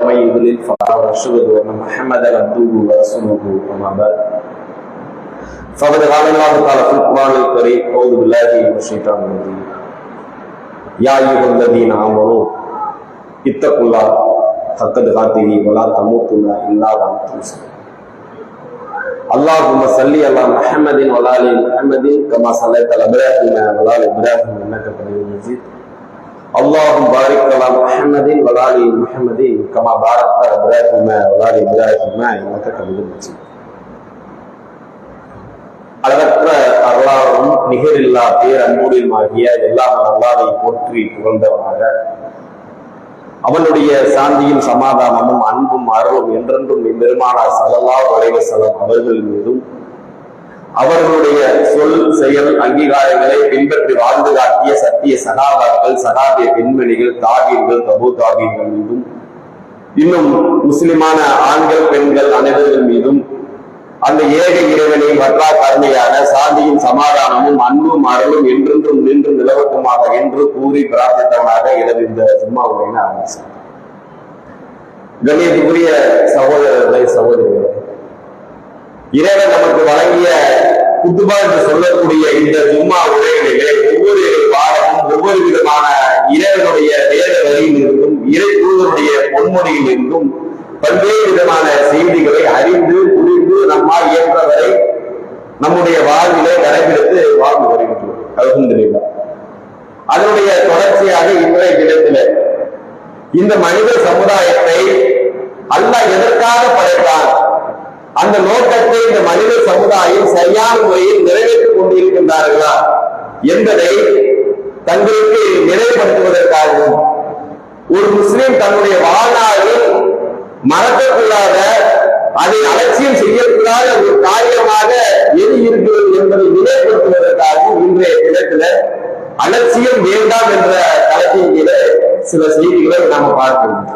ومن يضلل فلا أشهد أن محمدا عبده ورسوله أما بعد فقد قال الله تعالى في القرآن الكريم أعوذ بالله من الشيطان الرجيم يا أيها الذين آمنوا اتقوا الله حق تقاته ولا تموتن إلا وأنتم مسلمون اللهم صل على محمد وعلى آل محمد كما صليت على إبراهيم وعلى آل إبراهيم إنك حميد مجيد اللهم بارك على محمد وعلى آل محمد كما باركت على إبراهيم وعلى آل إبراهيم إنك حميد مجيد. அளவற்ற அருளாளரும் நிகரில்லா பேரன்புடன் ஆகிய எல்லாம் அல்லாஹ்வை போற்றி புகழ்ந்தவனாக அவனுடைய சாந்தியும் சமாதானமும் அன்பும் அருளும் என்றென்றும் பெருமானார் ஸல்லல்லாஹு அலைஹி வஸல்லம் அவர்கள் மீதும் அவர்களுடைய சொல் செயல் அங்கீகாரங்களை பின்பற்றி வாழ்ந்து காட்டிய சத்திய சகாபாக்கள் சகாபிய பெண்மணிகள் தாகீர்கள் தபு தாகீர்கள் மீதும் இன்னும் முஸ்லிமான ஆண்கள் பெண்கள் அனைவர்கள் மீதும் அந்த ஏக இறைவனின் வற்றா கருணையான சாந்தியும் சமாதானமும் அன்பும் அருளும் என்றென்றும் நின்று நிலவட்டுமாக என்று கூறி பிரார்த்தித்தவனாக எனது இந்த ஜும்மாவுரை ஆரம்பிச்சேன். கண்ணியத்துக்குரிய சகோதரர்களை சகோதரிகளை, இறைவன் நமக்கு வழங்கிய குத்துபா என்று சொல்லக்கூடிய இந்த ஜும்மா உரைகளிலே ஒவ்வொரு பாடமும் ஒவ்வொரு விதமான இறைவனுடைய வேத வரியில் இருந்தும் இறை தூதருடைய பொன்மொழியில் இருந்தும் பல்வேறு விதமான செய்திகளை அறிந்து புரிந்து நம்மால் இயன்றவரை நம்முடைய வாழ்விலே கடைபிடித்து வாழ்ந்து வருகின்றோம். அல்ஹம்துலில்லாஹ். அதனுடைய தொடர்ச்சியாக இன்றைய தினத்திலே இந்த மனித சமுதாயத்தை அல்லாஹ் எதற்காக படைத்தான், அந்த நோக்கத்தை இந்த மனித சமுதாயம் சரியான முறையில் நிறைவேற்றிக் கொண்டிருக்கின்றார்களா என்பதை தங்களுக்கு நினைவுபடுத்துவதற்காகவும் ஒரு முஸ்லிம் தன்னுடைய வாழ்நாளில் மறக்கக்கூடாத அதை அலட்சியம் செய்யக்கூடாத ஒரு காரியமாக எது இருக்கிறது என்பதை நினைவுபடுத்துவதற்காகவும் இன்றைய தினத்துல அலட்சியம் வேண்டாம் என்ற தலைப்பின் கீழே சில செய்திகளை நாம பார்க்கிறோம்.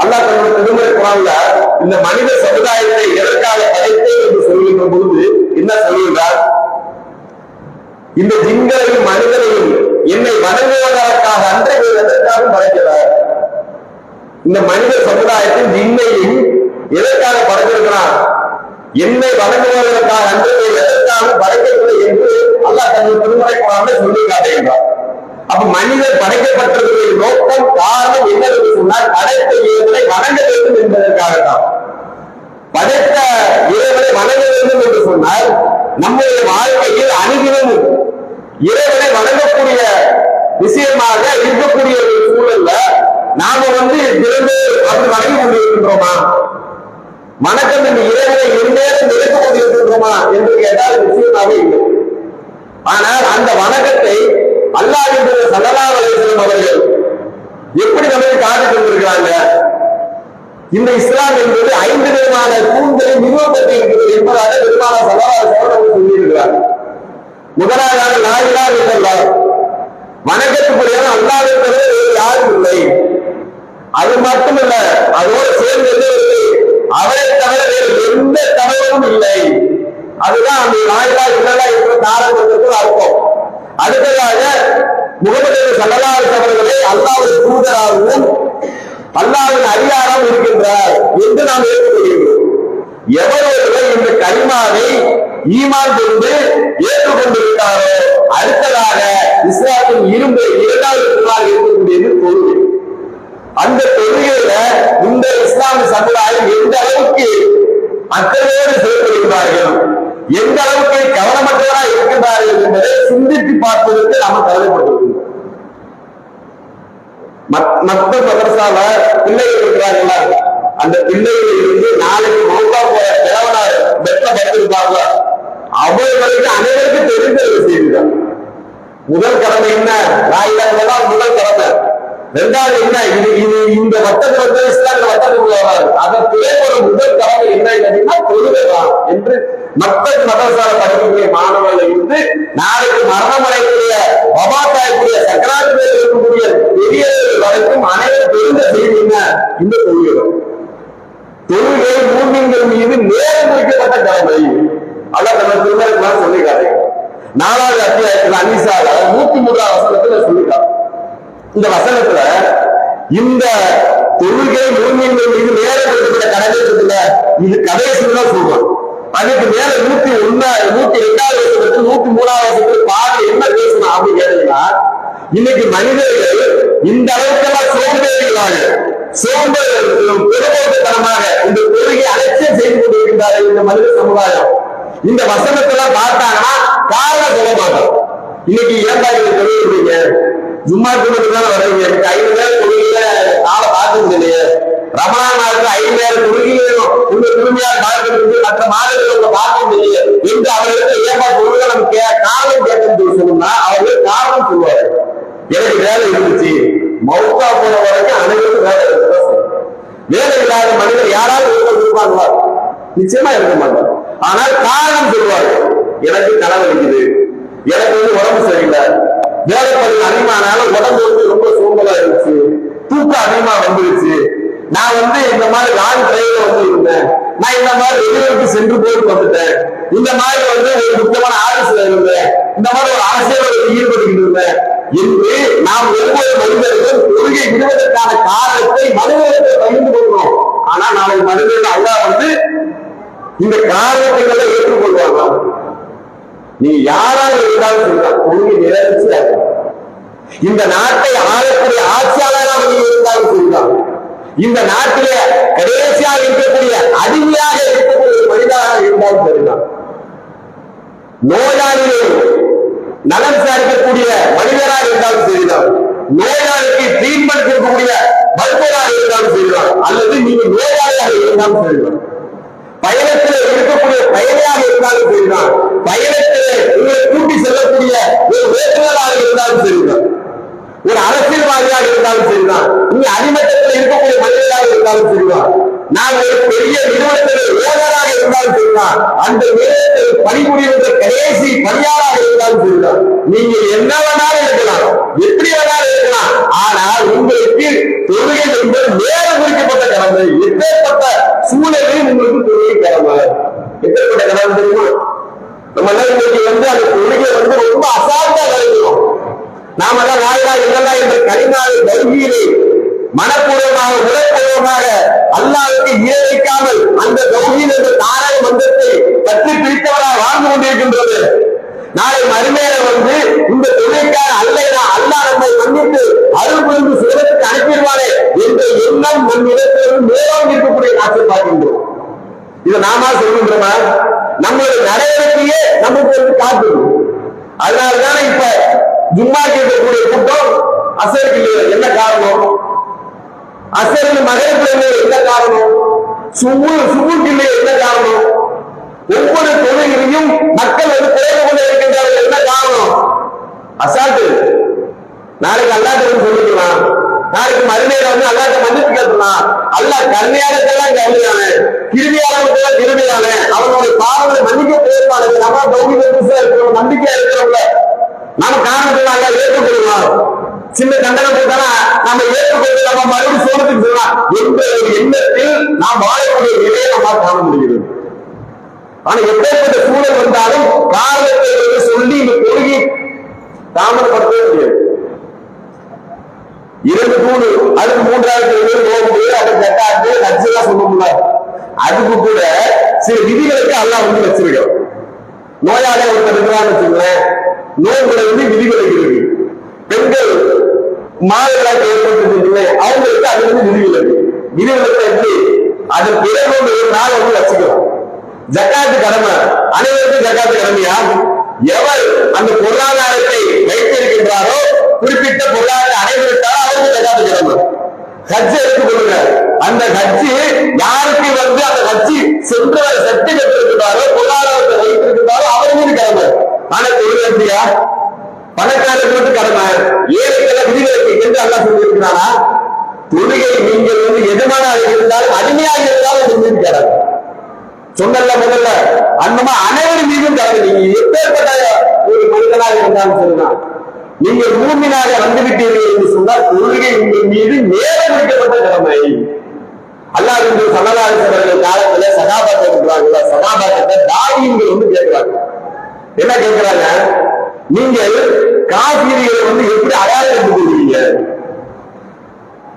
அல்லாஹ் தன்னுடைய திருமறை குர்ஆன்ல இந்த மனித சமுதாயத்தை எதற்காக படைத்தேன் என்று சொல்கின்ற பொழுது என்ன சொல்கிறார்? இந்த ஜின்களையும் மனிதனையும் என்னை வணங்குவதற்காக அன்றே எதற்காக படைக்கிறார். இந்த மனித சமுதாயத்தின் ஜின்னையும் எதற்காக படைத்திருக்கிறார்? என்னை வணங்குவதற்காக அன்றே எதற்காக படைக்கவில்லை என்று அல்லாஹ் தன்னுடைய திருமறை குர்ஆன்ல சொல்லி காட்டுகின்றார். அப்ப மனிதர் படைக்கப்பட்டதுடைய நோக்கம் காரணம் என்னவென்று சொன்னால் படைத்த இறைவனை வணங்க வேண்டும் என்பதற்காகத்தான். படைத்த இறைவனை வணங்க வேண்டும் என்று சொன்னால் நம்முடைய வாழ்க்கையில் அணுகினும் இறைவனை வணங்கக்கூடிய விஷயமாக இருக்கக்கூடிய ஒரு சூழல்ல நாம திறந்து அப்படி வணங்கி கொண்டிருக்கின்றோமா? வணக்கம் இந்த இறைவனை எந்நேரம் நினைத்துக் கொண்டிருக்கின்றோமா என்று கேட்டால் நிச்சயமாக இல்லை. ஆனால் அந்த வணக்கத்தை அல்லாஹ் ஸல்லல்லாஹு அலைஹி வஸல்லம் அவர்கள் எப்படி நமக்கு காட்டிக் கொண்டிருக்கிறாங்க? இந்த இஸ்லாம் என்பது 5 விதமான தூண்களை நிறுவப்பட்டு இருக்கிறது என்பதாக பெருமானார் ஸல்லல்லாஹு அலைஹி வஸல்லம் சொல்லியிருக்கிறார். முதலாவதாக லா இலாஹ இல்லல்லாஹ், வணக்கத்துக்குரியவன் அல்லாஹ்வை தவிர வேறு யாரும் இல்லை. அது மட்டுமல்ல, அதோடு சேர்ந்து அவரை தவிர வேறு எந்த தவறும் இல்லை. அதுதான் அந்த லா இலாஹ இல்லல்லாஹ் என்ற தாரகத்துக்கு அர்த்தம். அடுத்ததாக முஹம்மது ஸல்லல்லாஹு அலைஹி வஸல்லம் அவர்களை அல்லாஹ்வின் தூதராகவும் அல்லாஹ்வின் அடியாராகவும் இருக்கின்றார் என்று நாம் ஏற்றுக்கொள்கிறோம். எவர் ஒருவர் இந்த கலிமாவை ஈமான் கொண்டு ஏற்றுக்கொண்டிருக்கிறாரோ அடுத்ததாக இஸ்லாத்தின் இரண்டாவது தூணாக இருக்கக்கூடியது தொழுகை. அந்த தொழுகையில இந்த இஸ்லாமிய சமுதாயம் எந்த அளவுக்கு அக்கறையோடு செயல்படுகிறார்கள், எந்த அளவுக்கு கவனமற்றவராக இருக்கின்றார்கள் என்பதை சிந்தித்து பார்ப்பதற்கு நாம் கவலைப்பட்டிருக்கிறோம். மற்ற மதரசால பிள்ளைகள் இருக்கிறார்களா, அந்த பிள்ளைகளில் இருந்து நாளைக்கு மௌத்தா போற கிழவனார் பெற்ற படுத்திருப்பார்களா, அவர்களுக்கு அனைவருக்கும் தெரிந்த ஒரு செய்திதான். முதல் கடமை என்ன? லா இலாஹ இல்லல்லாஹ் முதல் கடமை. இரண்டாவது என்ன? இது இந்த வட்டத்தில் இஸ்லாமிய வட்டத்துக்குள்ள வராது. அதற்கு ஒரு முதல் கடமை என்ன அப்படின்னா தொழுகைதான் என்று மற்ற மதரசால படிக்கக்கூடிய மாணவர்கள் இருந்து நாளைக்கு மரணம் அடையக்கூடிய வபாத்தாயக்கூடிய சக்கராத்தில் இருக்கக்கூடிய பெரியவர்கள் வரைக்கும் அனைவரும் தெரிந்த செய்தி என்ன? இந்த தொழுகைதான். தொழுகை மூமின்கள் மீது நேரம் வைக்கப்பட்ட கடமை. அல்லாஹ் நம்ம திருமறை சொல்லிக்காரு. 4வது அத்தியாயத்தில் அன்னிசால 103வது வசனத்துல சொல்லிக்காரு. இந்த வசனத்துல இந்த தொழுகை மூமின்கள் மீது நேரம் கொடுக்கப்பட்ட கடமை இருக்குல்ல, இது கடைசியில் தான் சொல்றோம். அதுக்கு மேல 102வது வருஷத்துக்கு 103வது வருஷத்துக்கு பாதி என்ன பேசணும் அப்படின்னு கேட்டீங்கன்னா, இன்னைக்கு மனிதர்கள் இந்த அளவுக்கெல்லாம் சோம்பேறிகளாக பெருமோட்டத்தனமாக இந்த தொழுகை அலட்சியம் செய்து கொண்டிருக்கின்றார்கள் இந்த மனித சமுதாயம். இந்த வசனத்தெல்லாம் பார்த்தாங்கன்னா காரணம் சொல்ல மாட்டோம். இன்னைக்கு ஏன்டா நீங்க தொழுகிறீங்க, ஜும்மா குடும்பத்துக்கு தானே வர்றீங்க, எனக்கு 5 நேரம் தொழுகையில ஆளை பார்த்தது இல்லையே, ரமணான் நாளுக்கு 5 நேரம் தொழுகையிலும் உங்க திரும்பியார் பார்க்கறதுக்கு மற்ற மாதத்தில் உங்க பார்க்க இல்லையே என்று அவர்களுக்கு ஏன்பா தொழுகை நமக்கு காரணம் கேட்கணும்னு சொன்னோம்னா அவர்கள் காரணம் சொல்லுவாரு. எனக்கு வேலை இருந்துச்சு, மௌத்தா போன வரைக்கும் அனைவருக்கும் வேலை இருக்குதான். வேலை இல்லாத மனிதர் யாராவது இருப்பாங்களா? நிச்சயமா இருக்க மாட்டாங்க. ஆனால் காரணம் சொல்லுவாரு, எனக்கு தலைவலிக்குது, எனக்கு உடம்பு சரியில்லை, வேலைப்பதிவு அதிகமானாலும் உடம்பு ரொம்ப சோம்பலா இருந்துச்சு, தூக்கம் அதிகமா வந்துருச்சு, நான் இந்த மாதிரி லாங் டிரைவ்ல இருந்தேன், நான் இந்த மாதிரி வெளியூருக்கு சென்று போயிட்டு வந்துட்டேன், இந்த மாதிரி ஒரு முக்கியமான ஆபீஸ்ல இருந்தேன், இந்த மாதிரி ஒரு அரசியல் ஈடுபட்டு இருந்தேன் என்று நாம் ஒவ்வொரு மனிதர்களும் தொழுகை விடுவதற்கான காரணத்தை மனிதர்களை பகிர்ந்து கொள்கிறோம். ஆனா நாளைக்கு மனிதர்கள் அல்லாஹ் இந்த காரணங்களை ஏற்றுக்கொள்வாங்க. நீ யாராக இருந்தாலும் சொல்றான் தொழுகை நிறைவேற்றி இந்த நாட்டை ஆளக்கூடிய ஆட்சியாளராக நீ இருந்தாலும் சொல்றான், இந்த நாட்டிலே கடைசியாக இருக்கக்கூடிய அடிமையாக இருக்கக்கூடிய மனிதராக இருந்தாலும் சரிதான், நோயாளியை நலம் சாதிக்கக்கூடிய மனிதராக இருந்தாலும் சரிதான், நோயாளிக்கு ட்ரீட்மெண்ட் இருக்கக்கூடிய மருத்துவராக இருந்தாலும் சரிதான், அல்லது நீங்க நோயாளியாக இருந்தாலும் சரிதான், பயணத்தில் இருக்கக்கூடிய பயணியாக இருந்தாலும் சரிதான், பயணத்தில் உங்களை கூட்டி செல்லக்கூடிய ஒரு வேட்பாளராக இருந்தாலும் சரிதான், ஒரு அரசியல்வாதியாக இருந்தாலும் சரிதான், நீ அடிமட்டத்தில் இருக்கக்கூடிய மனிதராக இருந்தாலும் சரிதான், நான் ஒரு பெரிய நிறுவனத்தில் ஓனராக இருந்தாலும் சரிதான், அந்த நிறுவனத்தில் பணிபுரிகின்ற கடைசி பணியாளராக இருந்தாலும் சரிதான், நீங்க என்ன வேணாலும் இருக்கலாம், எப்படி வேணாலும் இருக்கலாம். ஆனால் உங்களுக்கு தொழுகை என்பது நேரம் குறிக்கப்பட்ட கடமை. எப்பேற்பட்ட சூழலில் உங்களுக்கு தொழுகை கடமை, எப்பேற்பட்ட கடமை தெரியுமா? நம்ம இன்னைக்கு அந்த தொழுகை ரொம்ப அசால்ட்டா கருதுகிறோம். நாம தான் வாயிலா இல்லலாம் என்ற கரிமாவை தௌஹீதை மனப்பூர்வமாக உடற்பூர்வமாக அல்லாஹ்வுக்கு இணை வைக்காமல் அந்த தௌஹீத் என்ற தாரக மந்திரத்தை பற்றி பிடித்தவராக வாழ்ந்து கொண்டிருக்கின்றது. நாளை மறுமையில இந்த தொழிற்காக அல்லாஹ் நம்மை மன்னித்து அருள் புரிந்து சுகத்துக்கு அனுப்பிடுவானே என்ற எண்ணம் நம் இடத்திலிருந்து மேலும் இருக்கக்கூடிய காட்சி பார்க்கின்றோம். இதை நாம சொல்கின்றோமா? நம்மளுடைய நடவடிக்கையே நமக்கு காட்டுது. அதனாலதான் இப்ப ஜும்மா கேட்கக்கூடிய கூட்டம் அசருக்கு இல்லையா? என்ன காரணம்? அசருக்கு மகரத்துல என்ன காரணம்? சுபுக்கு இல்லையா? என்ன காரணம்? ஒவ்வொரு தொழிலையும் மக்கள் குறைந்து கொண்டு இருக்கின்றார்கள். என்ன காரணம்? அசால்ட்டு. நாளைக்கு அல்லாஹ்விடம் சொல்லிக்கலாம், நாளைக்கு மறுமையில அல்லாஹ்ட்ட மன்னிப்பு கேட்கலாம். அல்லாஹ் கருணையாளர்களெல்லாம் கருணையான, கிருமியாளர்களுக்கெல்லாம் கிருமியான, அவனுடைய பாவங்களை மன்னிக்க போயிருப்பாங்க. நம்ம தௌஹீதுல இருக்கிறோம், நம்பிக்கையா இருக்கிறவங்க நாம காரணத்தினால ஏற்றுக்கொள்ளலாம். சின்ன தண்டனை போட்டானா நம்ம ஏற்றுக்கொண்டு நம்ம மறுபடியும் சோழத்துக்கு சொல்லலாம் என்ற ஒரு எண்ணத்தில் நாம் வாழக்கூடிய நிலையை நம்மால் காண முடிகிறது. ஆனா எப்பேற்பட்ட சூழல் வந்தாலும் காரணத்தை சொல்லி இந்த தொழுகை தாமதப்படுத்தவே முடியாது. 2 தூணு அதுக்கு 3,000 போகும்போது அதை கட்டாது ஹஜ்ஜெல்லாம் சொல்ல முடியாது. அதுக்கு கூட சில விதிகளுக்கு அல்லாஹ் வச்சிருக்கோம். நோயாளி ஒருத்தர் இருக்கிறான்னு வச்சுங்களேன், நோய்களை விதிகள் இருக்கு. பெண்கள் மாதவிடாய் ஏற்பட்டு அவங்களுக்கு அது விதிகள் இருக்கு. விதிகளுக்கு எப்படி அது பிறகு ஒரு நாள் வச்சுக்கலாம். ஜக்காத்து கடமை அனைவருக்கும் ஜக்காத்து கடமையா? எவர் அந்த பொருளாதாரத்தை வைத்திருக்கின்றாரோ குறிப்பிட்ட பொருளாதார அனைவருக்காக அவருக்கு ஜக்காத்து கடமை. ஹஜ் எடுத்துக்கொள்ளுங்க, அந்த ஹஜ்ஜு யாருக்கு அந்த ஹஜ்ஜி சென்ற சக்தி பெற்றிருக்கிறாரோ பொருளாதாரத்தை வைத்திருக்கிறாரோ அவருக்கு கடமை. ஆனா தொழில் எப்படியா? பணக்காரர்களுக்கு கடமை, ஏழைக்கெல்லாம் விதிகளுக்கு என்று அல்லாஹ் சொல்லியிருக்கிறானா? தொழுகை நீங்கள் எஜமானாக இருந்தாலும் அடிமையாக இருந்தாலும் மீது கடமை. சொன்னல முதல்ல அந்தமா அனைவரும் மீதும் கடமை. நீங்க எப்பேற்பட்ட ஒரு மனிதனாக இருந்தாலும் சொல்லலாம், நீங்கள் மூமினாக வந்துவிட்டீர்கள் என்று சொன்னால் தொழுகை உங்கள் மீது நேரம் வைக்கப்பட்ட கடமை. அல்லாஹ் ஸல்லல்லாஹு அலைஹி வஸல்லம் காலத்துல சகாபாக்கள் சொல்றாங்கல்ல, சகாபாக்கள் தாவீங்கள் கேட்கிறாங்க. என்ன கேட்கிறாங்க? நீங்கள் காஃபிரிகளை எப்படி அடையாளம் கொள்வீங்க?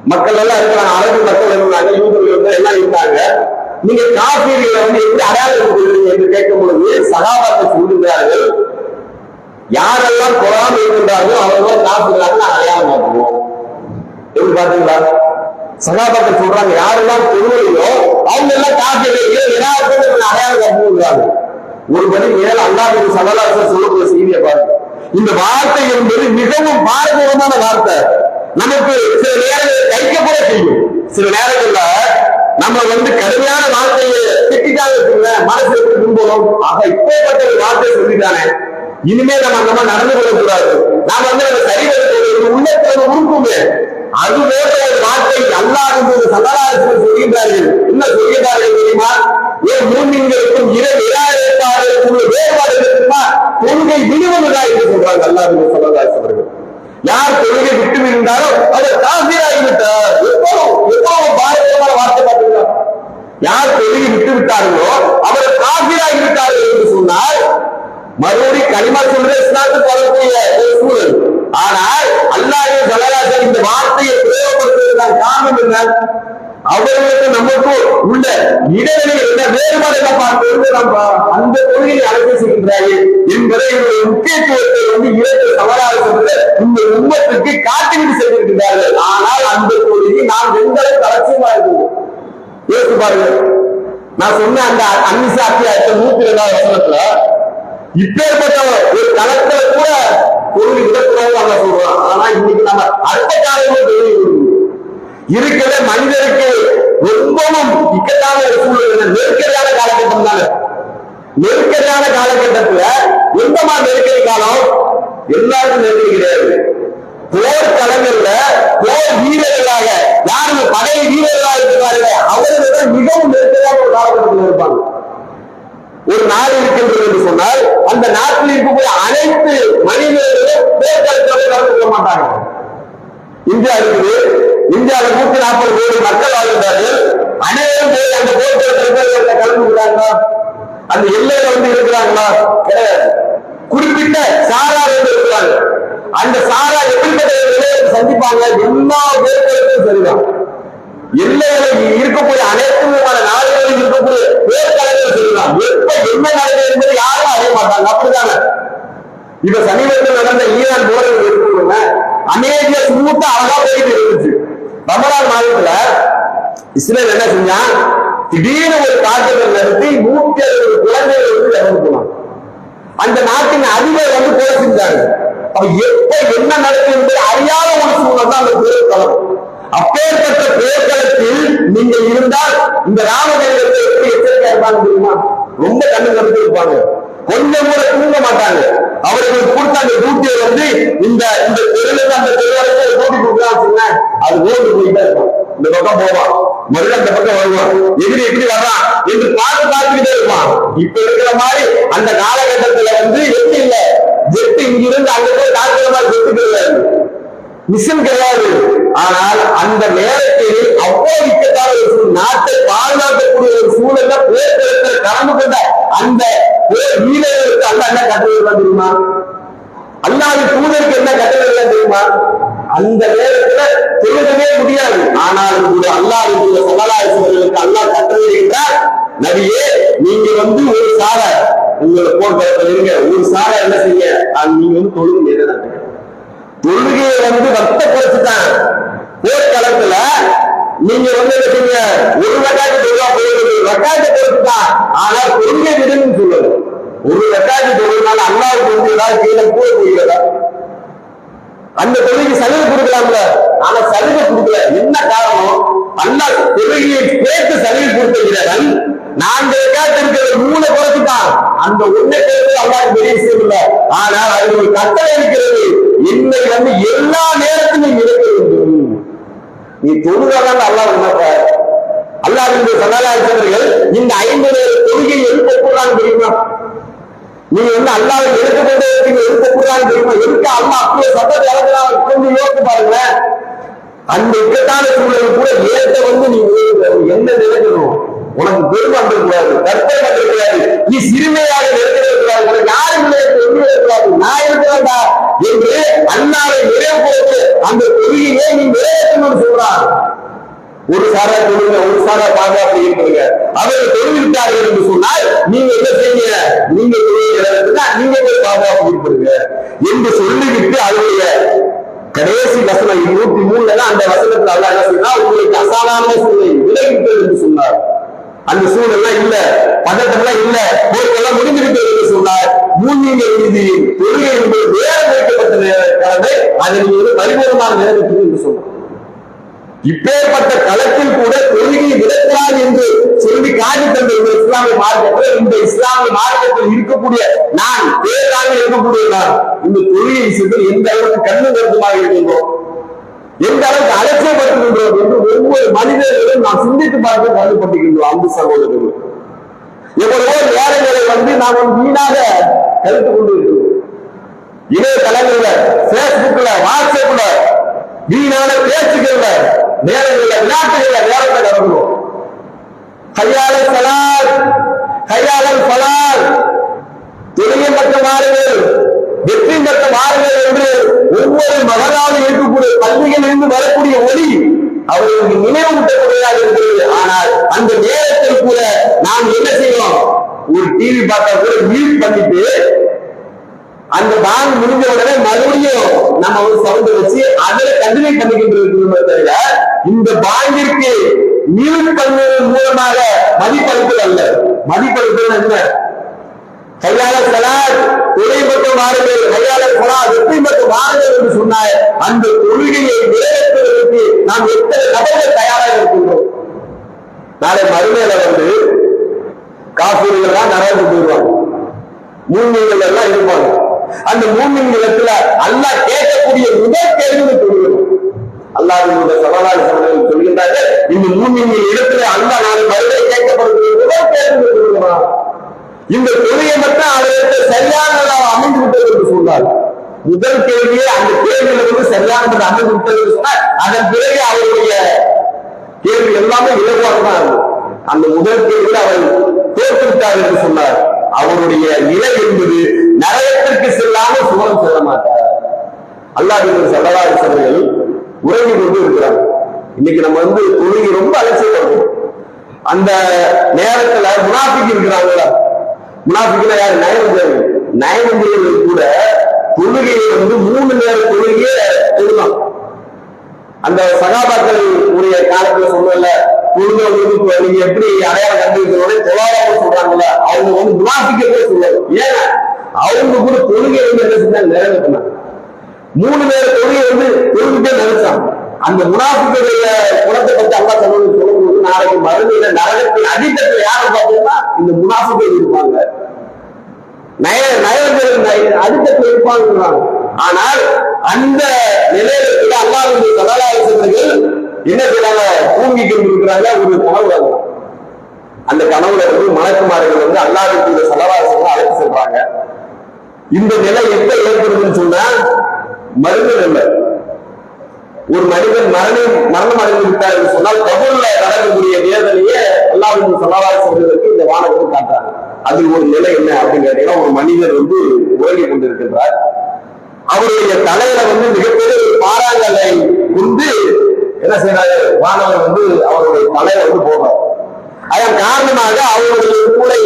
மக்கள் எல்லாம் இருக்கிறாங்க, அரபு மக்கள் இருந்தாங்க, யூதர்கள் எல்லாம் இருந்தாங்க. நீங்க காபீர்களை வந்து எப்படி அடையாளம் கொள்வீங்க என்று கேட்கும் பொழுது சகாபாக்கள் சொல்லுகிறார்கள், யாரெல்லாம் குரான் இருக்கின்றார்களோ அவர்கள் காபீர்களாக நான் அடையாளம் பார்ப்போம். எப்படி பாத்தீங்களா? சகாபாக்கள் சொல்றாங்க, யாரெல்லாம் தொழுவையோ அவங்க எல்லாம் காபீர்கள் எல்லாருக்கும் அடையாளம் காட்டுகிறாங்க. ஒரு படி மேல அல்லாஹ் ஸல்லல்லாஹு அலைஹி சொல்லக்கூடிய செய்தியை பாருங்க. இந்த வார்த்தை என்பது மிகவும் பாரதூரமான வார்த்தை. நமக்கு சில நேரங்களில் கைக்கப்பட செய்யும். சில நேரங்கள்ல நம்ம வந்து கடுமையான வார்த்தையை திட்டாங்க மனசு திரும்பணும். ஆக இப்பேற்பட்ட ஒரு வார்த்தையை சொல்லிட்டானே, இனிமே நம்ம நடந்து கொள்ளக்கூடாது. நாம வந்து நம்ம சரி உள்ளத்துல உறுப்புமே அது போன்ற ஒரு வார்த்தை அல்லாஹ் ஸல்லல்லாஹு அலைஹி சொல்கின்றார்கள். என்ன சொல்கிறார்கள் தெரியுமா? ஏன் மூமின்களுக்கும் நிராகரிப்பாளர்களுக்கும் வேறுபாடு இருக்குமா? தொழுகை விடுவதா என்று சொல்றாங்க அல்லாஹ் ஸல்லல்லாஹு அலைஹி அவர்கள். யார் தொழுகை விட்டு விட்டாலும் அவர் காஃபிராகிவிட்டார். எவ்வளவு பாரதமான வார்த்தை பார்த்தீங்களா? யார் தொழுகை விட்டு விட்டார்களோ அவர் காஃபிராகிவிட்டார்கள் என்று சொன்னால் மறுபடி கலிமா சொல்ற இஸ்லாத்துக்கு வரக்கூடிய ஒரு சூழல். ஆனால் அல்லாஹ் ஸல்லல்லாஹு அலைஹி இந்த வார்த்தையை பிரயோகப்படுத்துவதற்கான காரணம் என்ன? அவர்களுக்கு நமக்கும் உள்ள இடைவெளி என்ன வேறுபாடு என்ன பார்க்கிறது? நம்ம அந்த தொழிலை அழைப்பு செய்கின்றார்கள் என்பதை முக்கியத்துவத்தை வந்து இரண்டு சமராசத்தை இந்த உண்மத்திற்கு காட்டிவிட்டு சென்றிருக்கின்றார்கள். ஆனால் அந்த தொழிலை நாம் எங்களை அலட்சியமா இருக்குது. யோசிச்சு பாருங்க. நான் சொன்ன அந்த அன்னிசா அத்தியாயத்தை 102வது வசனத்துல இப்பேற்பட்ட ஒரு களத்துல கூட தொழில் விடக்கூடாது அவங்க சொல்றோம். ஆனா இன்னைக்கு நம்ம அடுத்த காலங்களில் தொழில் இருக்கிற மனிதருக்கு ரொம்பவும் இக்கட்டான ஒரு சூழ்நிலை, நெருக்கடியான காலகட்டம் தானே. நெருக்கடியான காலகட்டத்துல எந்த மாதிரி நெருக்கடி காலம்? எல்லாருக்கும் நெருக்கடி கிடையாது. போர்க்களங்கள்ல போர் வீரர்களாக யாருமே படை வீரர்களாக இருக்கிறார்கள் அவர்கள் மிகவும் நெருக்கடியான ஒரு காலகட்டத்தில் இருப்பாங்க. ஒரு நாடு இருக்கின்றது என்று சொன்னால் அந்த நாட்டில் இருக்கக்கூடிய அனைத்து மனிதர்களும் போர்க்களத்தில் கலந்து கொள்ள மாட்டாங்க. இந்தியா இருக்குது, இந்தியாவில் 140 கோடி மக்கள் வாழ்கிறார்கள். அனைவரும் போய் அந்த போர்க்களத்தில் கலந்து விட்டாங்களா? அந்த எல்லையில வந்து இருக்கிறாங்களா? கிடையாது. குறிப்பிட்ட சாரா இருக்கிறாங்க. அந்த சாரா எப்படிப்பட்ட நிலையை சந்திப்பாங்க? எல்லா போர்க்களத்திலும் சரிதான். எல்லைகளில் இருக்கக்கூடிய அனைத்து விதமான நாடுகளில் இருக்கக்கூடிய போர்க்களங்கள் சரிதான். எப்ப என்ன நடக்குது என்பது யாரும் அறிய மாட்டாங்க. அப்படித்தானே இப்ப சமீபத்தில் நடந்த ஈரான் போர் எடுத்துக்கோங்க, அநேக சுமூத்தா அழகா போயிட்டு இருந்துச்சு. ரமலான் மாதத்துல இஸ்ரேல் என்ன செஞ்சா, திடீர்னு ஒரு தாக்குதல் நடத்தி 160 குழந்தைகள் வந்து இறந்து போனாங்க. அந்த நாட்டின் அதிபர் வந்து கொலை செஞ்சாங்க. அப்ப எப்ப என்ன நடக்குது என்பது அறியாத ஒரு சூழல் தான் அந்த போர்க்களம். அப்பேற்பட்ட போர்க்களத்தில் நீங்க இருந்தால் இந்த ராமதேவத்தை எப்படி எச்சரிக்கையா இருப்பாங்க தெரியுமா? ரொம்ப கண்ணு கருத்து இருப்பாங்க, கொஞ்சம் கூட தூங்க மாட்டாங்க. அவர்களுக்கு கொடுத்த அந்த டியூட்டியை வந்து இந்த தெருவில் அந்த தெருவரைக்கு போட்டி கொடுக்கலாம்னு அது ஓட்டு போயிட்டே இருக்கும். இந்த பக்கம் போவான், மறுபடியும் அந்த பக்கம் வருவான், எதிரி எப்படி வர்றான் என்று பார்த்துக்கிட்டே இருப்பான். இப்ப இருக்கிற மாதிரி அந்த காலகட்டத்துல வந்து எட்டு இல்ல, ஜெட்டு இங்கிருந்து அங்க போய் தாக்குற மாதிரி ஜெட்டு கிடையாது, மிஷின் கிடையாது. ஆனால் அந்த நேரத்தில் அவ்வளவு இக்கட்டான ஒரு நாட்டை பாதுகாக்கக்கூடிய ஒரு சூழல்ல போர்க்களத்தில் கலந்து கொண்ட அந்த வீரர்களுக்கு அல்ல என்ன கட்டளை தெரியுமா? அல்லாஹ்வின் தூதருக்கு என்ன கட்டளை தெரியுமா? அந்த நேரத்துல சொல்லுறதே முடியாது. ஆனாலும் கூட அல்லாஹ்வின் தூதர் ஸல்லல்லாஹு அலைஹி வஸல்லம் அல்லாஹ் கட்டளையிடுகிறார், நபியே நீங்க வந்து ஒரு சார உங்களை போர்க்களத்தில் இருங்க, ஒரு சார என்ன செய்ய, நீங்க வந்து தொழுகை எதிராக தொழுகையை வந்து வர்த்தப்படுத்திட்டாங்க. போர்க்களத்துல நீங்க வந்து என்ன செய்ய, ஒரு ரக்காத்து தொழுவா போயிடுது, ரக்காத்து பொறுத்துதான். ஆனால் தொழுகை விடுன்னு சொல்லுது. ஒரு ரக்காத்து தொழுனால அல்லாஹ்வுக்கு வந்து ஏதாவது கீழே கூட போகிறதா? அந்த தொழுகைக்கு சலுகை கொடுக்கலாம்ல, ஆனா சலுகை கொடுக்கல. என்ன காரணம்? அல்லாஹ் தொழுகையை கேட்டு சலுகை கொடுத்திருக்கிறவன் 4 ரக்காத்து இருக்கிற 3 குறைச்சுட்டான். அந்த ஒன்றை கேட்டு அல்லாஹ் பெரிய விஷயம் இல்லை. ஆனால் அது ஒரு கட்டளை இருக்கிறது, என்னை வந்து எல்லா நேரத்திலும் இருக்க வேண்டும். நீ தொழுதான் அல்லாஹ் உணர்ற. அல்லாஹ்வின் ஸல்லல்லாஹு அலைஹி வஸல்லம் இந்த 5 நேர தொழுகையை எடுத்துக்கொள்றாங்க தெரியுமா? நீங்க வந்து அல்லாஹ்வை எடுத்துக்கொண்டே இருக்கீங்க, எடுத்துக்கொள்றாங்க தெரியுமா? எதுக்கு அல்லாஹ் அப்படியே சத்தத்தை இறக்குறாங்க? கொஞ்சம் யோசிச்சு பாருங்களேன். அந்த இக்கட்டான சூழல் கூட ஏற்ற வந்து நீங்க என்ன நினைக்கணும்? உனக்கு பெருமை வந்துடக்கூடாது, தற்பெருமை வந்துடக்கூடாது, நீ சிறுமையாக நெருங்கிடக்கூடாது, உனக்கு யாரும் இருக்கக்கூடாது, நான் இருக்கிறேன்டா என்று அண்ணாவை நிறைவேற்று அந்த தொழிலையே நீ நிறைவேற்றணும்னு சொல்றான். ஒரு சாரா தொழில ஒரு சாரா பாதுகாப்பு இருக்கிறீங்க, அவர்கள் தொழில்விட்டார்கள் என்று சொன்னால் நீங்க என்ன செய்யுங்க, நீங்க தொழில் நீங்க போய் பாதுகாப்பு இருக்கிறீங்க என்று சொல்லிவிட்டு அவருடைய கடைசி வசனம் 103 அந்த வசனத்தில் அல்லாஹ் என்ன சொன்னா, உங்களுக்கு அசாதாரண சூழ்நிலை விலகிவிட்டது என்று சொன்னார். அந்த சூழல்லாம் இல்ல, பதட்டம்லாம் இல்ல, போர்க்கெல்லாம் முடிந்து விட்டது என்று சொன்னார். மூன்றின் மீது தொழுகை என்பது நேரம் வைக்கப்பட்ட நேரத்தை அதை நீங்க பரிபூர்ணமாக நிறைவேற்று என்று சொன்னார். இப்பேற்பட்ட களத்தில் கூட தொழுகை விடக்கூடாது என்று சொல்லி காட்டி தந்த இந்த இஸ்லாமிய மார்க்கத்தில், இந்த இஸ்லாமிய மார்க்கத்தில் இருக்கக்கூடிய நான் பேராக இருக்கக்கூடிய நான் இந்த தொழுகை விஷயத்தில் எந்த அளவுக்கு கண்ணு கருத்துமாக இருக்கின்றோம், எந்த அளவுக்கு அலட்சியப்படுத்துகின்றோம் என்று ஒவ்வொரு மனிதர்களும் நாம் சிந்தித்து பார்த்து கருதப்பட்டுகின்றோம். அன்பு சகோதரர்கள், எவ்வளவோ நேரங்களை நாம் வீணாக கருத்து கொண்டு இருக்கிறோம். இணையதளங்கள்ல, பேஸ்புக்ல, வாட்ஸ்அப்ல வீணான பேச்சுக்கள்ல நேரங்கள்ல விளையாட்டுகள்ல நேரத்தை நடக்கிறோம். கையாளர் சலால், கையாளர் சலால், தொழிலை பெற்ற மாறுகள், வெற்றி பெற்ற மாறுகள் என்று ஒவ்வொரு மகனாலும் இருக்கக்கூடிய பள்ளியில் இருந்து வரக்கூடிய ஒளி அவர்களுக்கு நினைவூட்டக்கூடியதாக இருக்கிறது. ஆனால் அந்த நேரத்தில் கூட நாம் என்ன செய்வோம், ஒரு டிவி பார்த்தா கூட மியூட் பண்ணிட்டு அந்த பாங்க் முடிஞ்ச உடனே மறுபடியும் நம்ம சவுண்ட் வச்சு அதில் கண்டினியூ பண்ணிக்கிட்டு தவிர இந்த பாங்கிற்கு மியூட் பண்ணுவதன் மூலமாக மதிப்பளிப்பது அல்ல. மதிப்பளிப்பது என்ன, கையாளர் சலாத் தொழில் மற்றும் மாறுகள், கையாளர் சலாத் வெற்றி மற்றும் மாறுகள் என்று சொன்னார். அந்த கொள்கையை நிறைவேற்றுவதற்கு நாம் எத்தனை நபர்கள் தயாராக இருக்கின்றோம். நாளை மறுமையில காப்பீடுகள் எல்லாம் நரகம் போயிடுவாங்க, மூன்மைகள் எல்லாம் இருப்பாங்க. அந்த மூன்மைகளத்துல அல்லாஹ் கேட்கக்கூடிய முதல் கேள்வி சொல்லுவோம். அல்லாஹ்வுடைய ஸல்லல்லாஹு அலைஹி வஸல்லம் சொல்கின்றார்கள், இந்த மூன்மைகள் இடத்துல அல்லாஹ் நாளை மறுமை கேட்கக்கூடிய முதல் கேள்வி சொல்லுவான். இந்த தொழிலை மட்டும் அவருக்கு சரியானதாக அமைந்து விட்டது என்று சொன்னார். முதல் கேள்வியே அந்த கேள்வியிலிருந்து சரியானது அமைந்து விட்டது என்று சொன்னார். அதன் பிறகு அவருடைய கேள்வி எல்லாமே இலகுவாக தான் இருக்கும். அந்த முதல் கேள்வியில் அவர் தோற்றுவிட்டார் என்று சொன்னார். அவருடைய நிலை என்பது நரகத்திற்கு செல்லாமல் சுகம் செல்ல மாட்டார். அல்லாஹ்வுடைய ஸல்லல்லாஹு அலைஹி வஸல்லம் உறங்கி கொண்டு இருக்கிறார். இன்னைக்கு நம்ம தொழுகை ரொம்ப அலட்சியப்படுறோம். அந்த நேரத்துல முனாஃபிக் இருக்கிறாங்களா, முனாஃபிக்னா யாரு, நயவஞ்சகர்கள். நயவஞ்சகர்கள் கூட தொழுகையை 3 நேர தொழுகையே தொழலாம். அந்த சகாபாக்கள் உடைய காலத்துல சொன்னல, தொழுகை நீங்க எப்படி அடையாளம் கண்டுபிடிக்கிறோட தொழாமல் சொல்றாங்கல்ல, அவங்க முனாஃபிக்கே சொல்லுவாங்க. ஏன் அவங்க கூட தொழுகை என்ன செஞ்சாங்க, நிறைவேற்றினாங்க. 3 நேர தொழுகை தொழுகிட்டே நினைச்சாங்க. அந்த முனாஃபிக்குடைய குணத்தை பத்தி அல்லாஹ் சொல்லும்போது நாளைக்கு மறுமையில நரகத்தின் அடித்தட்டில் யாரும் பார்த்தீங்கன்னா இந்த முனாஃபிக்குகள் இருப்பாங்க, நயவஞ்சகர்கள் அடித்தட்டில் இருப்பாங்க. ஆனால் அந்த நிலையில அல்லாஹ்வுடைய ஸல்லல்லாஹு அலைஹி வஸல்லம் என்ன செய்யறாங்க, தூங்கி கொண்டிருக்கிறாங்க. ஒரு கனவு, அந்த கனவுல மலக்குமார்கள் அல்லாஹ்வுடைய ஸல்லல்லாஹு அலைஹி வஸல்லம் அழைத்து செல்றாங்க. இந்த நிலை எப்ப ஏற்படுதுன்னு சொன்னா, மறுமையில் இல்லை, ஒரு மனிதன் மரணம் அடைந்து விட்டார் என்று சொன்னால் கபூர்ல நடக்கக்கூடிய வேதனையே அல்லாஹ்வுடைய ஸல்லல்லாஹு அலைஹி வஸல்லம் இந்த வானகத்தில் காட்டுறாங்க. அது ஒரு நிலை என்ன அப்படின்னு கேட்டீங்கன்னா, ஒரு மனிதர் உறங்கி கொண்டிருக்கின்றார். அவருடைய தலையில மிகப்பெரிய பாறாங்கலை கொண்டு என்ன செய்யறாரு, வானவர் அவருடைய தலையை போடுறார். அதன் காரணமாக அவருடைய மூளை,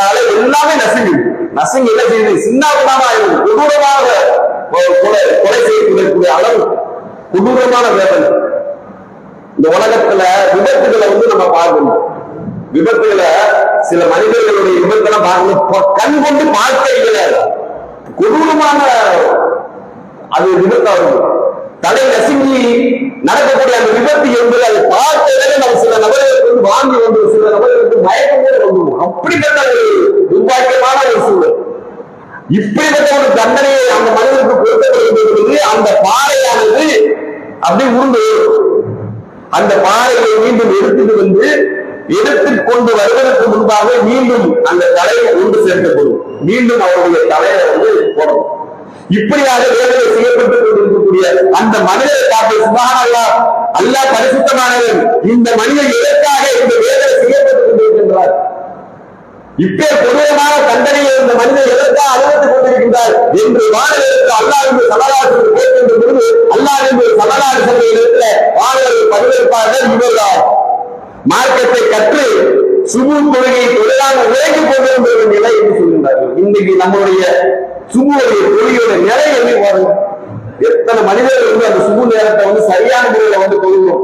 தலை எல்லாமே நசுங்கி என்ன செய்யுது, சின்னமாக கொடூரமாக கொலை செய்யக்கூடிய அளவு கொடூரமான வேதனை. இந்த உலகத்துல விபத்துகளை நம்ம பார்க்கணும். விபத்துகளை சில மனிதர்களுடைய விபத்தெல்லாம் பார்க்கணும், கண் கொண்டு பார்க்க கொடூரமான அது விபத்தாகும். தலை நசுங்கி நடக்கக்கூடிய அந்த விபத்து என்பது அதை பார்த்ததே நம்ம சில நபர்களுக்கு வாங்கி சில நபர்களுக்கு மயக்கம் கூட வந்துடும். அப்படிப்பட்ட ஒரு துர்பாக்கியமான ஒரு சூழல். இப்படிப்பட்ட ஒரு தண்டனையை அந்த மனிதனுக்கு கொடுக்கப்படுகிறது. அந்த பாறையானது அப்படி உருண்டு அந்த பாறையை மீண்டும் எடுத்துக் கொண்டு வருவதற்கு முன்பாக மீண்டும் அந்த தலையை ஒன்று சேர்க்கப்படும். மீண்டும் அவருடைய தலையை போடணும். இப்படியாக வேதனை செய்யப்பட்டுக் கொண்டிருக்கக்கூடிய அந்த மனிதரை காப்பை சுபஹானல்லாஹ், அல்லாஹ் பரிசுத்தமானவன். இந்த மனிதன் எதற்காக இந்த வேதனை செய்யப்பட்டுக் கொண்டிருக்கின்றார்? இப்பே கொடூரமான தண்டனையை இந்த மனிதன் எதற்காக அனுபவித்துக் கொண்டிருக்கின்றார் என்று வானவருக்கு அல்லாஹ் என்று சல்லல்லாஹு கேட்கின்ற பொழுது, அல்லாஹ் என்று சல்லல்லாஹு இடத்துல வானவர்கள் பதிலளிப்பார்கள், இவர்தான் மார்க்கத்தை கற்று சுபு தொழுகையை தொழிலாக உழைக்கி கொண்டிருந்த ஒரு நிலை என்று சொல்கின்றார்கள். இன்னைக்கு நம்முடைய சுபுடைய தொழுகையோட நிலை எப்படி பாருங்க. எத்தனை மனிதர்கள் வந்து அந்த சுபு நேரத்தை வந்து சரியான முறையில வந்து தொழுகிறோம்.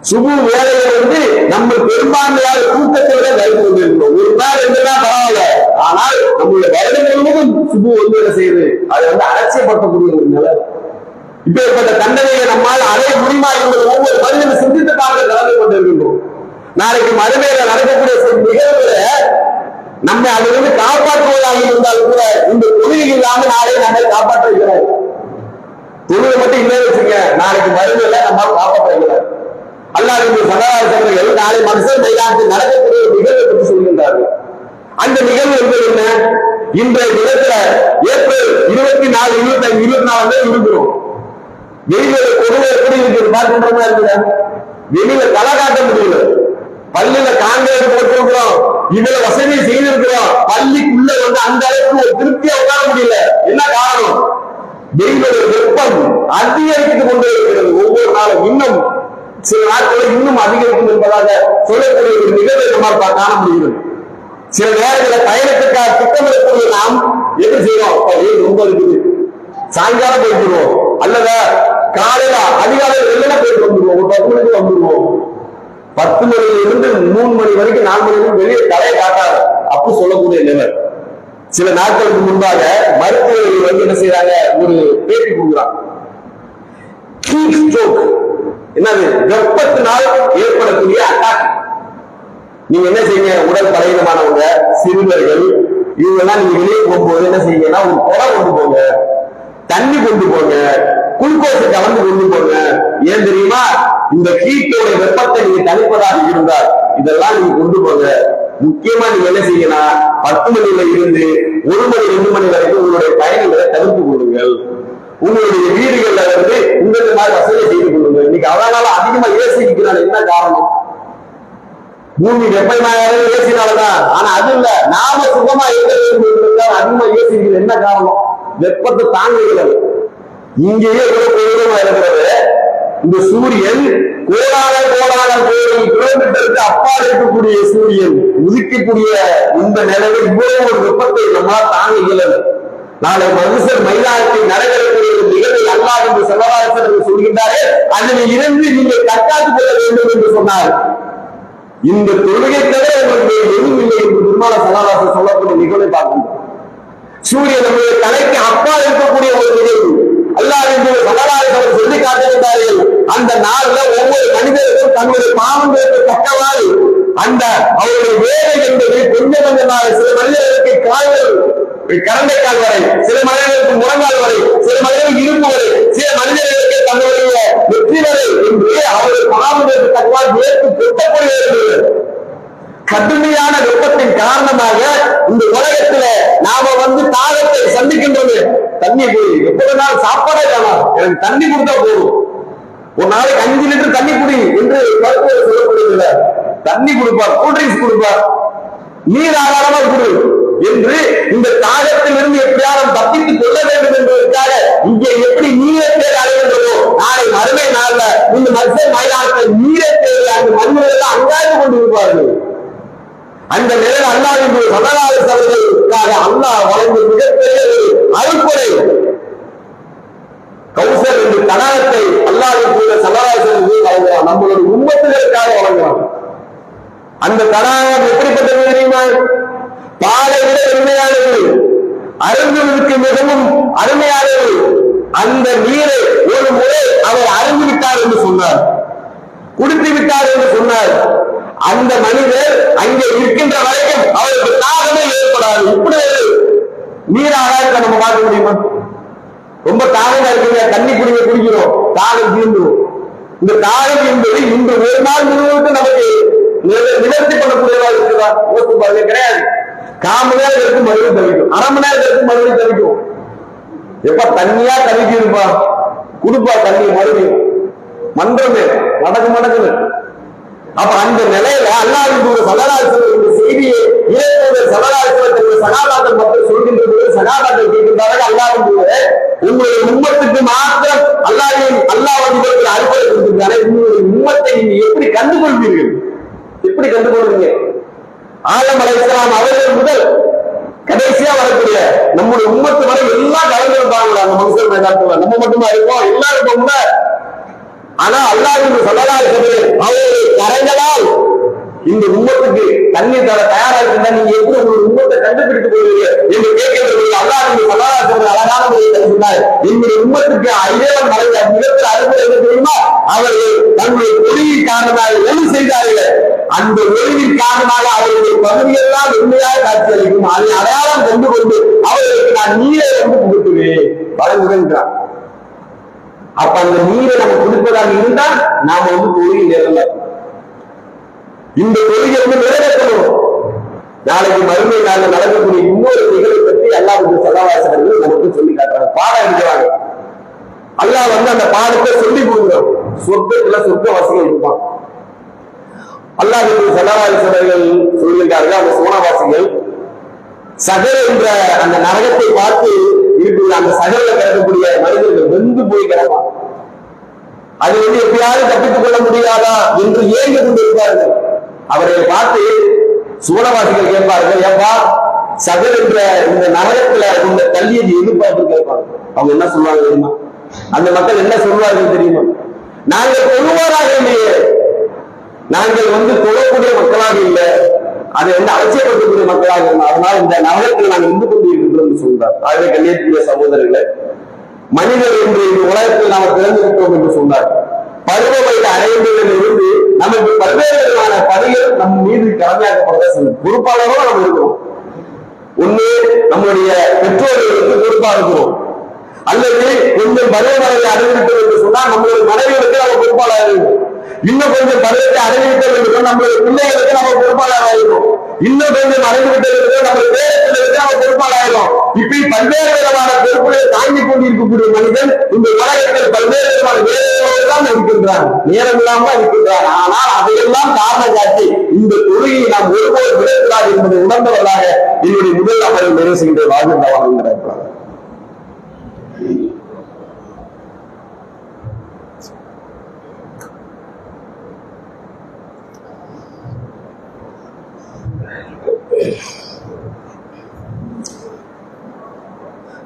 சுபு வேலையை வந்து நம்ம பெரும்பான்மையாக தூக்கத்தை விட வைத்து கொண்டிருக்கிறோம். ஒரு நாள் ரெண்டு நாள் பரவாயில்ல, ஆனால் நம்மளுடைய வருடம் முழுவதும் சுபு வந்து என்ன செய்யுது, அதை வந்து அலட்சியப்படுத்தக்கூடிய ஒரு நிலை. இப்பேற்பட்ட தண்டனையை நம்மால் அடைய முடியுமா என்பது ஒவ்வொரு மனிதனும் சிந்தித்து பார்க்க கலந்து கொண்டிருக்கின்றோம். நாளைக்கு மறுமையில நடக்கக்கூடிய நிகழ்வுகளை நம்ம அதிலிருந்து காப்பாற்றுவதாக இருந்தால் கூட இந்த தொழில் இல்லாமல் நாளை நம்மை காப்பாற்ற வைக்கிறார். தொழிலை மட்டும் இல்லைன்னு வச்சுங்க, நாளைக்கு மறுமையில நம்மால் காப்பாற்ற வைக்கிறார். அல்லாஹ் சல்லல்லாஹு நாளை மனுஷன் மைதானத்தில் நடக்கக்கூடிய நிகழ்வை பற்றி சொல்கின்றார்கள். அந்த நிகழ்வு என்பது என்ன? இன்றைய தினத்துல ஏப்ரல் 24, 25, 24 இருக்கிறோம். வெளியில கொடுமை எப்படி இருக்கு பார்க்கின்றமா இருக்குதா? வெளியில தலை காட்ட முடியல. பள்ளியில காங்கிரஸ் போட்டிருக்கிறோம், இவ்வளவு வசதியை செய்திருக்கிறோம், பள்ளிக்குள்ள வந்து அந்த அளவுக்கு ஒரு திருப்தியா உட்கார முடியல. என்ன காரணம்? வெயிலோட வெப்பம் அதிகரித்துக் கொண்டே இருக்கிறது ஒவ்வொரு நாளும். இன்னும் சில நாட்களில் இன்னும் அதிகரிக்கும் என்பதாக சொல்லக்கூடிய ஒரு நிகழ்வை நம்மால் காண முடிகிறது. சில நேரங்களில் பயணத்துக்காக திட்டமிடக்கூடிய நாம் என்ன செய்யறோம்? ரொம்ப இருக்குது, சாயங்காலம் போயிட்டுருவோம், அல்லத காலையில அதிகாலையில் வெள்ளன போயிட்டு வந்துருவோம், ஒரு 10 மணிக்கு வந்துருவோம். 10 மணியில இருந்து 3 மணி வரைக்கும் 4 மணி வரைக்கும் வெளியே தலையை காட்டாது அப்படி சொல்லக்கூடிய நிலை. சில நாட்களுக்கு முன்பாக மருத்துவர்கள் வந்து என்ன செய்யறாங்க, ஒரு பேட்டி கொடுக்குறாங்க. என்னது? வெப்பத்தினால் ஏற்படக்கூடிய அட்டாக். நீங்க என்ன செய்யுங்க, உடல் பலவீனமானவங்க, சிறுவர்கள், இவங்கெல்லாம் நீங்க வெளியே போகும்போது என்ன செய்யுங்கன்னா, ஒரு குடம் கொண்டு போங்க, தண்ணி கொண்டு போங்க, குளுக்கோஸை கலந்து கொண்டு போங்க. ஏன் தெரியுமா? இந்த ஹீட்டோட வெப்பத்தை நீங்க தணிப்பதாக இருந்தால் இதெல்லாம் நீங்க கொண்டு போங்க. முக்கியமா நீங்க என்ன செய்யணும், 10 மணியில இருந்து 1 மணி 2 மணி வரைக்கும் உங்களுடைய பயணங்களை தவிர்த்து கொள்ளுங்கள். உங்களுடைய வீடுகள்ல வந்து உங்களுக்கு மாதிரி வசதி செய்து கொள்ளுங்க. இன்னைக்கு அதனால அதிகமா ஏசிக்கிறாங்க. என்ன காரணம்? பூமி வெப்பமாயாவே ஏசினாலதான். ஆனா அது இல்ல, நாம சுகமா இருக்க வேண்டும் அதிகமா ஏசிக்கிறது. என்ன காரணம்? வெப்பத்தை தாங்குகிறது. இங்கேயே எவ்வளவு கொடூரமா இருக்கிறது. இந்த சூரியன் கோடான கோடி கிலோமீட்டருக்கு அப்பால் இருக்கக்கூடிய சூரியன் உதிக்கக்கூடிய இந்த நிலையில் இவ்வளவு ஒரு வெப்பத்தை நம்மால் தாங்க இயலது. நாளை மனுஷர் மைதானத்தில் நடைபெறக்கூடிய ஒரு நிகழ்வை அல்லாஹ் என்று ஸல்லல்லாஹு சொல்கின்றாரே, அதனை இருந்து நீங்கள் தற்காத்துக் கொள்ள வேண்டும் என்று சொன்னார். இந்த தொழுகை தவிர உங்களுக்கு எதுவும் இல்லை என்று பெருமான ஸல்லல்லாஹு சொல்லக்கூடிய நிகழ்வை பார்க்கின்றோம். சூரியன் நம்முடைய தலைக்கு அப்பால் இருக்கக்கூடிய ஒரு நிகழ்வு அல்லாஹ் என்று ஸல்லல்லாஹு சொல்லி காட்டுகின்றார்கள். அந்த நாள்ல ஒவ்வொரு மனிதருக்கும் தன்னுடைய பாவங்களுக்கு தக்கவாறு அந்த அவருடைய வேலை என்பது கொஞ்சம் கொஞ்சமாக சில மனிதர்களுக்கு கால்கள் கரண்டை கால் வரை, சில மனிதர்களுக்கு முழங்கால் வரை, சில மனிதர்களுக்கு இரும்பு வரை, சில மனிதர்களுக்கு தன்னுடைய வெற்றி வரை என்று அவருடைய பாவங்களுக்கு தக்கவாறு வேர்த்து கொட்டக்கூடிய கடுமையான வெப்பத்தின் காரணமாக இந்த உலகத்துல நாம வந்து தாகத்தை சந்திக்கின்றது. தண்ணி குடி, எப்பொழுதும் சாப்பாடே வேணாம், எனக்கு தண்ணி கொடுத்தா போதும், ஒரு நாளைக்கு 5 லிட்டர் தண்ணி குடி என்று மருத்துவர் சொல்லக்கூடியதில்லை. தண்ணி கொடுப்பார், கூல்ட்ரிங்க்ஸ் கொடுப்பார், நீர் ஆதாரமா கொடு என்று இந்த தாகத்தில் இருந்து எப்படியாவது தப்பித்துக் கொள்ள வேண்டும் என்பதற்காக இங்கே எப்படி நீரை தேவை அடைகின்றதோ, நாளை மறுமை நாள்ல இந்த மத்திய மைதானத்தை நீரை தேவை அந்த மண்ணில் அங்காய்ந்து கொண்டிருப்பார்கள். அந்த நிலையில் அல்லாஹ் என்று ஸல்லல்லாஹு அலைஹி அல்லாஹ் வழங்கிய மிகப்பெரிய அருள்கொடை கௌசர் என்று தடாகத்தை அல்லாஹ் ஸல்லல்லாஹு அலைஹி வழங்குகிறார். நம்மளுடைய உம்மத்துகளுக்காக வழங்குகிறார். அந்த தடாகம் எப்படிப்பட்டது தெரியுமா? பாலை விட அருமையானது, அருந்துவதற்கு மிகவும் அருமையானது. அந்த நீரை ஒரு முறை அவர் அருந்தி விட்டார் என்று சொன்னார், குடித்து விட்டார் என்று சொன்னார். அந்த மனிதர் அங்கே இருக்கின்ற வரைக்கும் அவருக்கு தாகமே ஏற்படாது. இப்படி ஒரு நீராக நம்ம பார்க்க முடியுமா? ரொம்ப தாகமா இருக்குங்க, தண்ணி குடிக்கிறோம், தாகம் தீர்ந்துடும். இந்த தாகம் என்பது இன்று ஒரு நாள் முழுவதும் நமக்கு நிவர்த்தி பண்ணக்கூடியதா இருக்குதா? கிடையாது. கால் மணி நேரம் எடுத்து மறுபடியும் தவிக்கும், அரை மணி நேரம் எடுத்து மறுபடியும் தவிக்கும். எப்ப தண்ணியா தவிக்கிருப்பா குடுப்பா தண்ணி மறுபடியும் மன்றமே நடக்குன்னு. அப்ப அந்த நிலையில அல்லாஹ்வுடைய ஸல்லல்லாஹு செய்தியை இறைவனுடைய ஸல்லல்லாஹு சகாபாக்கள் மக்கள் சொல்கின்ற போது சகாபாக்கள் கேட்கின்றார்கள், அல்லாஹ்வுடைய உங்களுடைய உம்மத்துக்கு மாத்திரம் அல்லாஹ் வந்து அறுப்படை கொடுத்திருக்காரு, உங்களுடைய உம்மத்தை நீங்க எப்படி கண்டுகொள்வீர்கள்? எப்படி கண்டுகொள்வீங்க? ஆதம் அலைஹிஸ்ஸலாம் அவர்கள் முதல் கடைசியா வரக்கூடிய நம்முடைய உம்மத்து வரை எல்லாம் கலந்து இருப்பாங்களா அந்த மனுஷன் மேலாத்துல? நம்ம மட்டுமா இருப்போம்? எல்லாரும் இருப்போம்ல. ஆனா அல்லாஹ்வுடைய ஸல்லல்லாஹு அவருடைய கரங்களால் இந்த உம்மத்துக்கு தண்ணீர் தர தயாரா இருந்தா நீங்க எப்படி உங்களுடைய உம்மத்தை கண்டுபிடித்து போவீங்க என்று கேட்கிறது. அல்லாஹ்வுடைய ஸல்லல்லாஹு அழகான முறையில் சொன்னார், என்னுடைய உம்மத்துக்கு ஐயவன் மலைய மிகப்பெரிய அறுபடை என்ன தெரியுமா? அவர்கள் தன்னுடைய ஒளியின் காரணமாக ஒளி செய்தார்கள். அந்த ஒளியின் காரணமாக அவருடைய பகுதியெல்லாம் உண்மையாக காட்சி அளிக்கும். அதை அடையாளம் கொண்டு கொண்டு அவர்களுக்கு நான் நீரை வந்து புகுத்துவேன் வழங்குகின்றான். அப்ப அந்த நீரை நம்ம குடிப்பதாக இருந்தால் நாம வந்து தொழுகை நேரம் இந்த தொழுகை வந்து நிறைவேற்றணும். நாளைக்கு மறுமை நாளில் நடக்கக்கூடிய இன்னொரு நிகழ்வை பற்றி அல்லாஹ்வுடைய ஸல்லல்லாஹு அலைஹி நமக்கு சொல்லி காட்டுறாங்க, பாடம் எடுக்கிறாங்க. அல்லாஹ் வந்து அந்த பாடத்தை சொல்லி கொடுக்குறோம். சொர்க்கத்துல சொர்க்க வாசிகள் இருப்பான். அல்லாஹ்வுடைய ஸல்லல்லாஹு அலைஹி சொல்லியிருக்கார்கள், அந்த சோனவாசிகள் சகர் என்ற அந்த நரகத்தை பார்த்து இருக்கிற அந்த சகரில் கிடக்கக்கூடிய மனிதர்கள் வெந்து போய் கிடப்பான். அது வந்து எப்படியாவது தப்பித்துக் கொள்ள முடியாதா என்று ஏங்க கொண்டிருப்பார்கள். அவரை பார்த்து சோனவாசிகள் கேட்பார்கள், ஏப்பா சகர் என்ற இந்த நரகத்துல இந்த கல்வியை எதிர்பார்த்து கேட்பாங்க. அவங்க என்ன சொல்லுவாங்க தெரியுமா? அந்த மக்கள் என்ன சொல்வார்கள் தெரியுமா? நாங்கள் தொழுவாராக இல்லையே, நாங்கள் வந்து தொழக்கூடிய மக்களாக இல்லை, அதை வந்து அலட்சியப்படுத்தக்கூடிய மக்களாக இருந்தார். அதனால் இந்த நரகத்தில் நாங்கள் இருந்து கொண்டு இருக்கின்றோம் சொல்றார். ஆகவே கண்ணியத்துக்குரிய சகோதரர்களே, மனிதர் என்று இந்த உலகத்தில் நாம் பிறந்திருக்கிறோம் என்று சொன்னார். பருவ வயது அடைந்ததிலிருந்து நமக்கு பல்வேறு விதமான பணிகள் நம் மீது கடமையாக்கப்படுறத சொல்லும். பொறுப்பாளரோட நம்ம இருக்கிறோம். ஒண்ணு நம்முடைய பெற்றோர்களுக்கு பொறுப்பா இருக்கிறோம், அல்லது கொஞ்சம் பருவ வயதை அடைந்துவிட்டோம் என்று சொன்னால் நம்மளுடைய மனைவிகளுக்கு நம்ம பொறுப்பாளர் இருக்கும். இன்னும் கொஞ்சம் பருவத்தை அடைந்துவிட்டது என்று நம்மளுடைய பிள்ளைகளுக்கு நம்ம பொறுப்பாளராக இருக்கும். இன்னும் கொஞ்சம் அடைந்துவிட்டது நம்ம பேரத்திற்கு நம்ம பொறுப்பாளராகும். இப்படி பல்வேறு விதமான பொறுப்புகளை தாங்கிக் கொண்டிருக்கக்கூடிய மனிதன் இந்த உலகத்தில் பல்வேறு விதமான வேலைகளோடு தான் இருக்கின்றான், நேரம் இல்லாம இருக்கின்றான். ஆனால் அதையெல்லாம் காரணம் காட்டி இந்த தொழிலை நாம் ஒருபோது விடக்கூடாது என்பதை உணர்ந்தவர்களாக என்னுடைய முதல் அமர்வு நிறைவு செய்கின்ற வாழ்கின்றவர்கள்.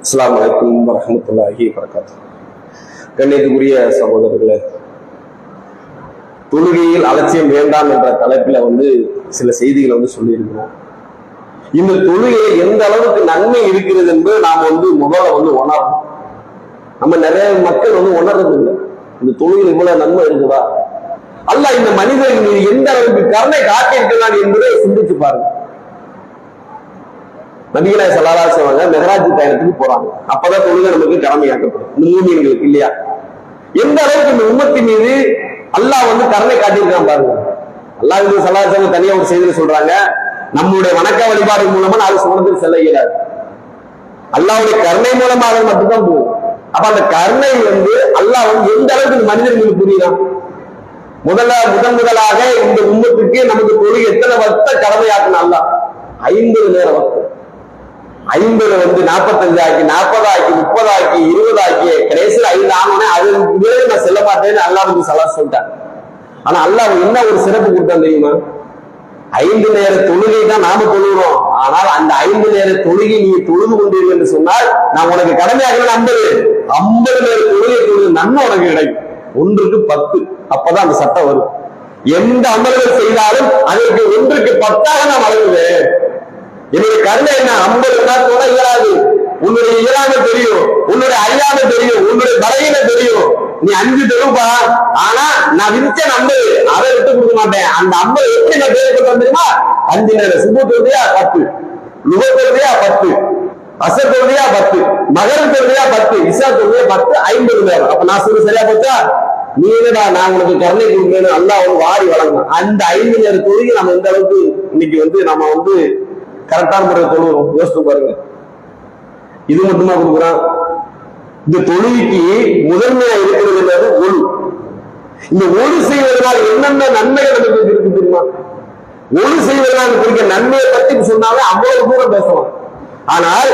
அஸ்ஸலாமு அலைக்கும் வரஹ்மத்துல்லாஹி வபரகாத்துஹு. கண்ணியத்துக்குரிய சகோதரர்களே, தொழுகையில் அலட்சியம் வேண்டாம் என்ற தலைப்பில் வந்து சில செய்திகளை வந்து சொல்லியிருக்கிறோம். இந்த தொழுகையில் எந்த அளவுக்கு நன்மை இருக்கிறது என்று நாம் வந்து முதல்ல வந்து உணரணும். நம்ம நிறைய மக்கள் வந்து உணர்றது இல்லை, இந்த தொழுகையில் இவ்வளவு நன்மை இருக்குதா, அல்லாஹ் இந்த மனிதன் எந்த அளவுக்கு கருணை காட்டியிருக்கிறான் என்பதை சிந்திச்சு பாருங்க. நபிகள் ஸல்லல்லாஹு அலைஹி வஸல்லம் மெஹராஜ் பயணத்துக்கு போறாங்க. அப்பதான் தொழுகை நமக்கு கடமையாக்கப்படும் மூமின்களுக்கு இல்லையா? எந்த அளவுக்கு இந்த உம்மத்தின் மீது அல்லாஹ் வந்து கருணை காட்டியிருக்கான் பாருங்க. அல்லாஹ் ஸல்லல்லாஹு அலைஹி வஸல்லம் தனியா ஒரு செய்தியில சொல்றாங்க, நம்முடைய வணக்க வழிபாடு மூலமா அது சுவனத்துக்கு செல்ல இயலாது, அல்லாஹ்வுடைய கருணை மூலமாக மட்டும்தான் போகும். அப்ப அந்த கருணை வந்து அல்லாஹ் வந்து எந்த அளவுக்கு மனிதர்களுக்கு புரியுறான். முதலாக இந்த உம்மத்துக்கு நமக்கு தொழுகை எத்தனை வருஷத்தை கடமையாக்கணும்? அல்லாஹ் 50 நேரம் வக்து, 50 வந்து 45 ஆக்கி, 40 ஆக்கி, 30 ஆக்கி, 20 ஆக்கி, கடைசியில் 5 ஆனோடனே அது நான் செல்ல மாட்டேன்னு அல்லாஹ் வந்து ஸல்லல்லாஹு சொல்லிட்டான். ஆனா அல்லாஹ் என்ன ஒரு சிறப்பு கொடுத்தான் தெரியுமா? 5 நேர தொழுகை தான் நாம தொழுகிறோம். ஆனால் அந்த 5 நேர தொழுகை நீ தொழுது கொண்டீர்கள் என்று சொன்னால் நான் உனக்கு கடமையாக 50 நேர தொழுகை தொழுது நன்மை உனக்கு கிடைக்கும். 1க்கு 10. அப்பதான் அந்த சட்டம் வரும். எந்த அமல்கள் செய்தாலும் அதற்கு 1க்கு 10ஆக நான் வழங்குவேன். என்னுடைய கருணை என்ன? 50 நாட்களோட இயலாது. உன்னுடைய இயலாம தெரியும், உன்னுடைய அறியாம தெரியும், உன்னுடைய பலகீன தெரியும். நீ 5 தெருப்பா, ஆனா நான் விதிச்ச 50 அதை விட்டு கொடுக்க மாட்டேன். அந்த 50 எப்படி நான் தேவைப்பட்டு தெரியுமா? 5 நேரம் சுபு தொழுகையா 10, லுஹர் தொழுகையா 10, அசர் தொழுகையா 10, மகரிப் தொழுகையா 10, இஷா தொழுகையா 10, 50 நேரம். அப்ப நான் சொல்ல சரியா போச்சா? நீ என்னடா நான் உனக்கு கருணை கொடுக்கணும் அல்லாஹ் வாரி வழங்கணும். அந்த 5 நேர தொழுகை நம்ம எந்த அளவுக்கு இன்னைக்கு வந்து நம்ம வந்து கரெக்டான முறையில் தொழுகிறோம்? யோசித்து பாருங்க. இது மட்டுமா கொடுக்குறான்? இந்த தொழுகைக்கு முதன்மையா இருக்கிறது ஒழு. இந்த ஒழு செய்வதனால் என்னென்ன நன்மைகள் நமக்கு இருக்கு தெரியுமா? ஒழு செய்வதனால் குறிக்க நன்மையை பற்றி சொன்னாலே அவ்வளவு தூரம் பேசலாம். ஆனால்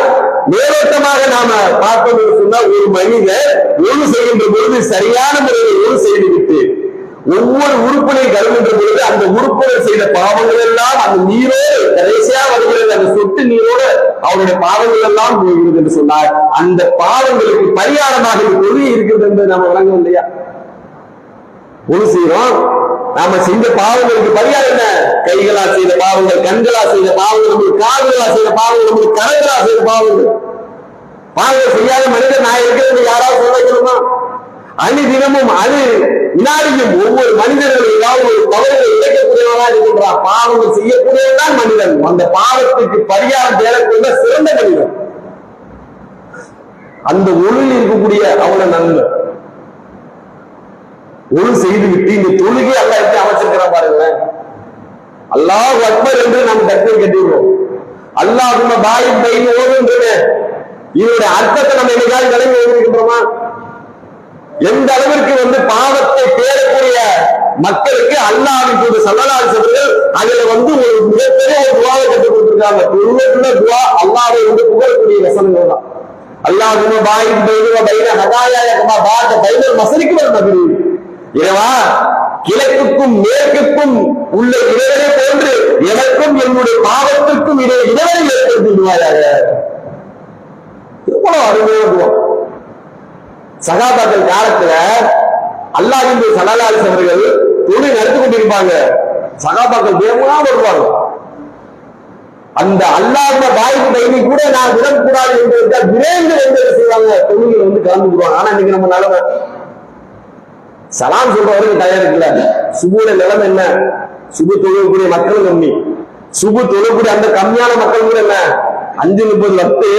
மேலோட்டமாக நாம பார்த்தோம் என்று சொன்னால், ஒரு மனிதர் ஒழு செய்கின்ற பொழுது சரியான முறையில் ஒழு செய்துவிட்டு ஒவ்வொரு உறுப்பினையும் கருகின்ற பொழுது அந்த உறுப்பினர் செய்த பாவங்கள் எல்லாம் அந்த நீரோடு கடைசியா வருகிறது. அந்த சொட்டு நீரோடு அவருடைய பாவங்கள் எல்லாம் போகிறது என்று சொன்னார். அந்த பாவங்களுக்கு பரிகாரமாக தொழுகை இருக்கிறது என்று நாம வழங்கும் இல்லையா? ஒழு செய்யறோம், நாம செஞ்ச பாவங்களுக்கு பரிகாரம் என்ன? கைகளால் செய்த பாவங்கள், கண்களால் செய்த பாவங்கள், நம்மளுக்கு கால்களால் செய்த பாவங்கள், நம்மளுக்கு கரங்களால் செய்த பாவங்கள். பாவங்கள் செய்யாத மனிதர் நான் இருக்கிறது யாராவது சொல்லணுமா? அணிதினமும் அது வினாடியும் ஒவ்வொரு மனிதர்களும் ஏதாவது ஒரு தவறுகளை இழைக்கக்கூடியவனா இருக்கின்றான். பாவங்கள் செய்யக்கூடியவன் மனிதன். அந்த பாவத்துக்கு பரிகாரம் தேடக்கூடிய சிறந்த மனிதன். அந்த ஒளியில் இருக்கக்கூடிய அவன நன்மை ஒழு செய்து விட்டு இந்த தொழுகை அல்லாஹ் எப்படி அமைச்சிருக்கிறான் பாருங்களேன். அல்லாஹ் அக்பர் என்று நாம் தக்பீர் கட்டிடுவோம். அல்லாஹும்ம பாயித் பைனி ஓதுன்றது இதனுடைய அர்த்தத்தை நம்ம என்னைக்காவது விளங்கி ஓதிருக்கின்றோமா? எந்த அளவிற்கு பாவத்தை தேடக்கூடிய மக்களுக்கு அல்லாஹ்வின் தூதர் ஸல்லல்லாஹு அலைஹி வஸல்லம் அதுல ஒரு மிகப்பெரிய ஒரு துஆவை கற்றுக் கொடுத்திருக்காங்க. தொழுகைக்குள்ள துஆ அல்லாஹ்வை புகழக்கூடிய வசனங்கள் தான். அல்லாஹும்ம பாயித் பைனி வ பைன ஹதாயா கமா பாத பைனல் மஸ்ரிகி வல் மக்ரிப். இறைவா, கிழக்குக்கும் மேற்குக்கும் உள்ள இடைவெளி போன்று எனக்கும் என்னுடைய பாவத்திற்கும் இடைவெளி ஏற்படுத்தி விடுவாயாக. எவ்வளவு அருமையான சகாபாக்கள் காலத்துல அல்லாஹ்வின் ஸல்லல்லாஹு அலைஹி வஸல்லம் அவர்கள் தொழுகை நடத்தி கொண்டிருப்பாங்க. சகாபாக்கள் வேகமா வருவாங்க. அந்த அல்லாஹ்வுடைய பாய்க்கு டைமி கூட நான் விடக்கூடாது என்று விரைந்து வந்து செய்வாங்க, தொழுகையில் கலந்துக்குவாங்க. ஆனா இன்னைக்கு நம்ம நிலைமை சலாம் சொல்றவருக்கு தயார் இருக்குல்ல. சுபுல நிலைமை என்ன? சுபு தொழக்கூடிய மக்கள் கம்மி. சுபு தொழக்கூடிய அந்த கம்மியான மக்கள் கூட என்ன 5:30 வத்து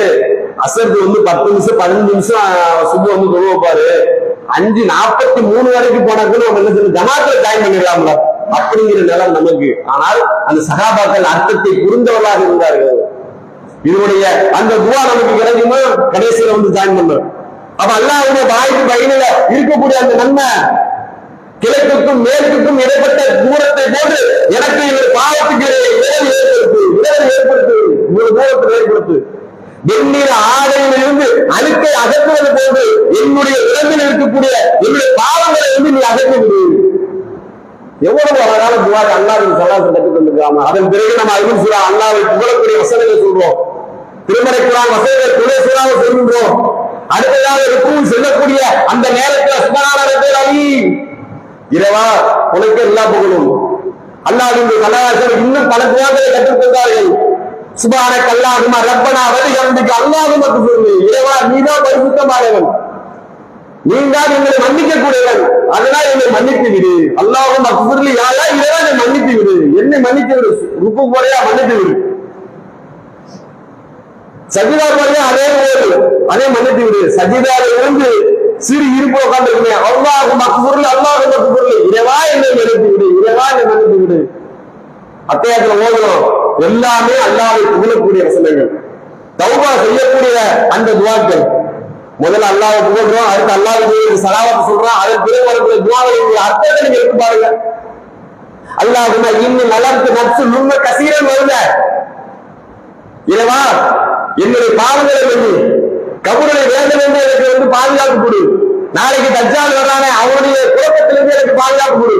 அசருக்கு 10 நிமிஷம் 15 நிமிஷம் சுபு தொழ வைப்பாரு. 5:43 வரைக்கும் போனாக்கு நம்ம என்ன சொல்லி ஜமாத்துல ஜாயின் பண்ணிடலாம்ல அப்படிங்கிற நிலம் நமக்கு. ஆனால் அந்த சகாபாக்கள் அர்த்தத்தை புரிந்தவர்களாக இருந்தார்கள். இதனுடைய அந்த துவா நமக்கு கிடைக்குமா? கடைசியில ஜாயின் பண்ண. அப்ப அல்லாஹ்வுடைய பாய்க்கு பையில இருக்கக்கூடிய அந்த நன்மை கிழக்குக்கும் மேற்குக்கும் இடைப்பட்ட தூரத்தை போன்று எனக்கு இவர் பாவத்துக்கு ஏற்படுத்து தூரத்தை ஏற்படுத்து. வெந்நீர் ஆடையில் இருந்து அழுக்கை அகற்றுவது போன்று என்னுடைய உடம்பில் இருக்கக்கூடிய என்னுடைய பாவங்களை நீ அகற்றி விடு. எவ்வளவு அழகான துவாரை அல்லாஹ்வின் ஸல்லல்லாஹு கற்றுக் கொண்டிருக்காம. அதன் பிறகு நம்ம அல்ஹம்து சூரா அல்லாஹ்வை புகழக்கூடிய வசனங்களை சொல்றோம். திருமறை குர்ஆன் வசனங்களை துணை சூறாவை சொல்கின்றோம். அடுத்ததாக ருக்குவில் செல்லக்கூடிய அந்த நேரத்தில் சுப்ஹான ரப்பில் அலீம், இறைவா உனக்கு எல்லா புகழும். அல்லாஹ்வின் ஸல்லல்லாஹு அலைஹி வஸல்லம் இன்னும் பல துஆக்களை கற்றுக் கொண்டார்கள். சுப்ஹானக அல்லாஹும்ம ரப்பனா வ பிஹம்திக அல்லாஹும்ம குஃபிர்லி. இறைவா நீதான் பரிசுத்தமானவன், நீதான் எங்களை மன்னிக்க கூடியவன், அதனால் என்னை மன்னித்து விடு. அல்லாஹும்ம குஃபிர்லி, யா அல்லாஹ் இறைவா என்னை மன்னித்து விடு, என்னை மன்னித்து விடு. ருக்கு போறையா மன்னித்து விடு. சஜிதார் வரையா அதே மன்னித்து விடு. சஜிதாரில் இருந்து சிறு இருப்பு உட்கார்ந்து அல்லாஹும்ம குஃபிர்லி அல்லாஹும்ம குஃபிர்லி, இறைவா என்னை மன்னித்து விடு, இறைவா என்னை மன்னித்து விடு. அத்தியாயத்துல ஓதுறோம். எல்லாமே அல்லாஹ்வை புகழக்கூடிய வசனங்கள். தௌபா செய்யக்கூடிய அந்த துஆக்கள். முதல்ல அல்லாஹ்வை புகழ்றோம், அடுத்து அல்லாஹ்வுக்கு ஸலவாத் சொல்றோம், அதன் பிறகு வரக்கூடிய துஆவுடைய அர்த்தத்தை நீங்க எடுத்து பாருங்க. அல்லாஹும்ம இன்னி நலர்த்து நஃப்ஸு லும்ம கஸீரன் வருங்க. இறைவா என்னுடைய பாவங்களை வந்து கபருடைய வேதனையிலிருந்து எனக்கு பாதுகாப்பு கொடு. நாளைக்கு தஜ்ஜால் வர்றானே அவனுடைய குழப்பத்திலிருந்து எனக்கு பாதுகாப்பு கொடு.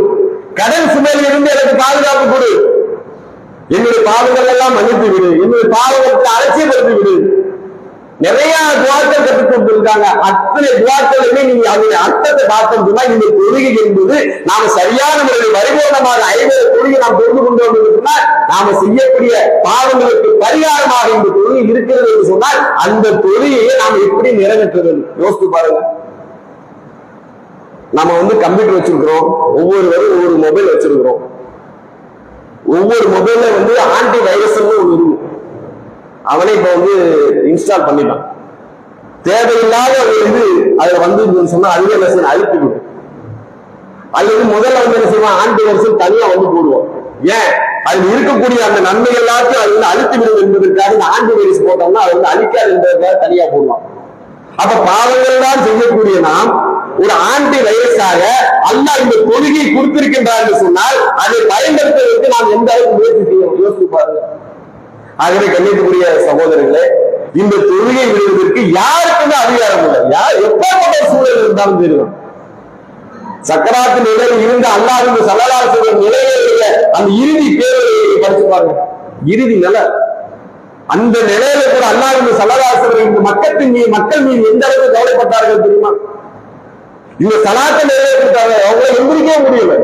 கடன் சுமையிலிருந்து எனக்கு பாதுகாப்பு கொடு. என்னுடைய பாவங்கள் எல்லாம் மன்னித்து விடு, என்னுடைய பாவங்களுக்கு அலட்சியப்படுத்தி விடு. நிறைய துவாக்கள் கற்றுக் கொடுத்திருக்காங்க. அத்தனை துவாக்களுமே நீங்க அதனுடைய அர்த்தத்தை பார்த்தோம்னா இந்த தொழுகை என்பது நாம சரியான முறையில் பரிபூர்ணமாக 50 தொழுகை நாம் தெரிந்து கொண்டோம் என்று சொன்னால் நாம செய்யக்கூடிய பாவங்களுக்கு பரிகாரமாக இந்த தொழுகை இருக்கிறது என்று சொன்னால் அந்த தொழுகையை நாம் எப்படி நிறைவேற்றுவது யோசித்து பாருங்க. நம்ம கம்ப்யூட்டர் வச்சிருக்கிறோம், ஒவ்வொருவரும் ஒவ்வொரு மொபைல் வச்சிருக்கிறோம். ஒவ்வொரு மொபைல்ல ஆன்டி வைரஸ் ஒன்று இருக்கும். அவனே இப்ப இன்ஸ்டால் பண்ணிட்டான். தேவையில்லாத அதுல சொன்னா அதுவே மெசேஜ் அழுத்திவிடும். அல்லது முதல்ல என்ன செய்வான், ஆன்டி வைரஸ் தனியா போடுவோம். ஏன் அதில் இருக்கக்கூடிய அந்த நன்மை எல்லாத்தையும் அது வந்து அழித்து விடும் என்பதற்காக இந்த ஆன்டி வைரஸ் போட்டோம்னா அது வந்து அழிக்காது என்பதற்காக தனியா போடுவான். அப்ப பாவங்கள் தான் செய்யக்கூடிய நாம் ஒரு ஆன்டி வைரஸாக அல்லாஹ் இந்த கொள்கையை கொடுத்திருக்கின்றார் என்று சொன்னால் அதை பயன்படுத்துவதற்கு நாம் எந்த அளவுக்கு முயற்சி செய்யணும் யோசித்து பாருங்க. ஆகவே கண்ணியத்துக்குரிய சகோதரர்களே, இந்த தொழுகை விடுவதற்கு யாருக்குமே அதிகாரம் இல்லை. யார் எப்பேற்பட்ட சூழல் இருந்தாலும் தெரியும். சக்கராத்து நிலையில் இருந்த அல்லாஹ் ஸல்லல்லாஹு அலைஹி வஸல்லம் நிலையில அந்த இறுதி பேரை படிச்சு பாருங்க. இறுதி நிலை அந்த நிலையில கூட அல்லாஹ் ஸல்லல்லாஹு அலைஹி வஸல்லம் இந்த மக்கள் மீது எந்த அளவுக்கு கவலைப்பட்டார்கள் தெரியுமா? இந்த சலாத்தை நிறைவேற்றாங்க, அவங்களை எந்திரிக்கவே முடியல.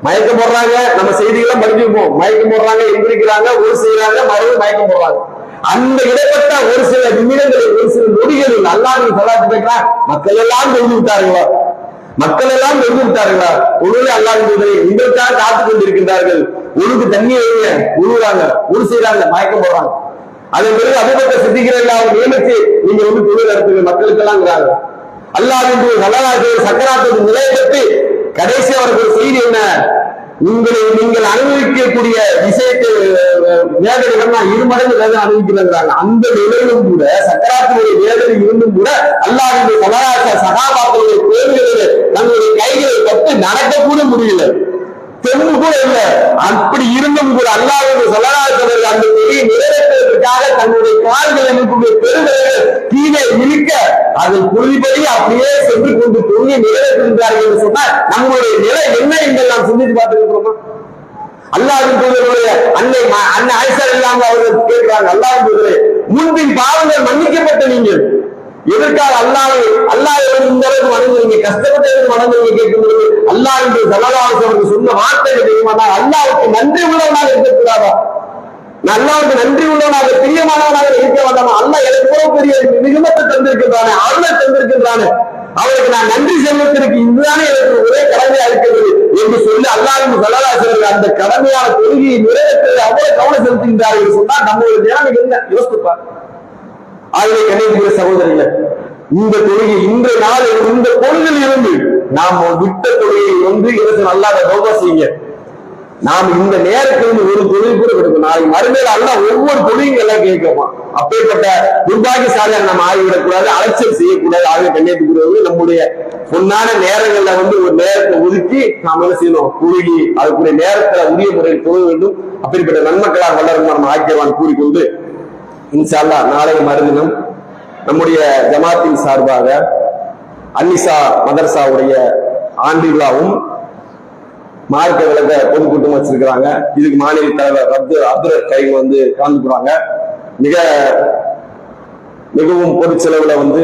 மயக்கம் போடுறாங்க, நம்ம செய்திகள்லாம் படிச்சிருப்போம். மயக்கம் போடுறாங்க, எந்திரிக்கிறாங்க, ஒரு செய்யறாங்க, மறுபடியும் மயக்கம் போடுறாங்க. அந்த இடைப்பட்ட ஒரு சில நிமிடங்களில் ஒரு சில நொடிகளில் அல்லாஹ் சலாத்து கேட்கிறான், மக்கள் எல்லாம் எழுதி விட்டார்களா? மக்கள் எல்லாம் எழுதி விட்டார்களா? ஒருவேளை அல்லாஹ் உங்களுக்காக காத்துக் கொண்டிருக்கின்றார்கள். ஒழுங்கு தண்ணியை உழுவுறாங்க, ஒரு செய்யறாங்க, மயக்கம் போடுறாங்க. அதன் பிறகு அபூபக்கர் சித்திக்கிறார்கள், அவங்க நியமிச்சு நீங்க வந்து தொழில் நடத்துங்க மக்களுக்கு எல்லாம் அல்லாஹ் சக்கராத்து நிலையை பற்றி கடைசி அவருக்கு ஒரு செய்தி என்ன? நீங்கள் அனுபவிக்கக்கூடிய விஷயத்தை வேதனைகள் இருமடங்கு வேதனை அனுபவிக்கிறாங்க. அந்த நிலையிலும் கூட சக்கராத்தினுடைய வேதனை இருந்தும் கூட அல்லாஹ் சகாபாக்களுடைய தேர்வுகளில் தங்களுடைய கைகளை பட்டு நடக்கக்கூட முடியல, தெம்பு கூட இல்லை. அப்படி இருந்தும் கூட அல்லாஹ் ஸல்லல்லாஹு அந்த பெரிய நிறைவேற்றுவதற்காக தன்னுடைய கால்களை இருக்கக்கூடிய பெருமைகள் கீழே இழுக்க அதை புரிபடி அப்படியே சென்று கொண்டு தொழிலை நிறைவேற்றுகின்றார்கள் என்று சொன்னால் நம்முடைய நிலை என்ன என்று நாம் சிந்தித்து பார்த்துக்கிறோமா? அல்லாஹ்வின் தூதருடைய அன்னை ஆயிஷா இல்லாம அவர்கள் கேட்கிறாங்க, அல்லாஹ்வின் முன்பின் பாவங்கள் மன்னிக்கப்பட்ட நீங்கள் எதற்காக அல்லாஹ் இந்த அளவுக்கு வணங்குறீங்க, கஷ்டப்பட்டதுக்கு வணங்குறீங்க கேட்கும்போது அல்லாஹ் என்று ஸல்லல்லாஹு அலைஹி வஸல்லம் சொன்ன வார்த்தைகள் தெரியுமா? அல்லாஹ்வுக்கு நன்றி உள்ளவனாக இருக்கக்கூடாதா? அல்லாஹ்வுக்கு நன்றி உள்ளவனாக பிரியமானவனாக இருக்க வேண்டாமா? அல்லாஹ் எனக்கு எவ்வளவு பெரிய நிகமத்தை தந்திருக்கின்றானே, அருளை தந்திருக்கின்றானே, அவருக்கு நான் நன்றி செல்வதற்கு இதுதானே எனக்கு ஒரே கடமையா இருக்கிறது என்று சொல்லி அல்லாஹ் ஸல்லல்லாஹு அலைஹி வஸல்லம் அந்த கடமையான தொழுகையை நிறைவேற்ற அவ்வளவு கவனம் செலுத்துகின்றார்கள் சொன்னால் நம்முடைய நிலைமை என்ன யோசிப்பார். ஆகவே கண்ணியத்துக்குரிய சகோதரர்களே, இந்த தொழுகை இன்றைய நாள் இந்த பொழுதில் இருந்து நாம் விட்ட தொழுகையை வந்து எனக்கு அல்லாஹ் தௌபா செய்யுங்க. நாம் இந்த நேரத்திலிருந்து ஒரு தொழில் கூட கொடுக்கணும். நாளைக்கு மறுமையில அல்லாஹ் ஒவ்வொரு தொழிலும் எல்லாம் கேட்கமா. அப்பேற்பட்ட துர்பாகியசாலியாக நம்ம ஆகிவிடக்கூடாது, அலட்சியம் செய்யக்கூடாது. ஆகவே கண்ணியத்துக்குரியவர்கள் நம்முடைய பொன்னான நேரங்கள்ல வந்து ஒரு நேரத்தை ஒதுக்கி நாம் என்ன செய்யணும்? தொழுகி அதுக்குரிய நேரத்துல உரிய முறையில் தொழ வேண்டும். அப்பேற்பட்ட நன்மக்களாக வளரும் நம்ம ஆக்கியவான் கூறிக்கொண்டு இன்ஷா அல்லாஹ் நாளை மறுதினம் நம்முடைய ஜமாத்தின் சார்பாக அன்னிசா மதரசாவுடைய ஆண்டு விழாவும் மார்க்க விளக்க பொதுக்கூட்டம் வச்சிருக்கிறாங்க. இதுக்கு மாநில தலைவர் அப்துல் கைம் வந்து கலந்துக்கிறாங்க. மிகவும் பொது செலவுல வந்து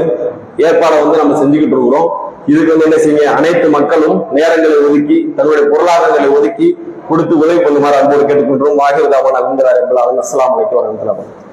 ஏற்பாடை வந்து நம்ம செஞ்சுக்கிட்டு இருக்கிறோம். இதுக்கு வந்து என்ன செய்ய அனைத்து மக்களும் நேரங்களை ஒதுக்கி தன்னுடைய பொருளாதாரங்களை ஒதுக்கி கொடுத்து உதவி பண்ணுமாறு அன்போடு கேட்டுக்கொண்டோம். வாகிதாவான அஸ்ஸலாமு அலைக்கும் வரஹ்மத்துல்லாஹி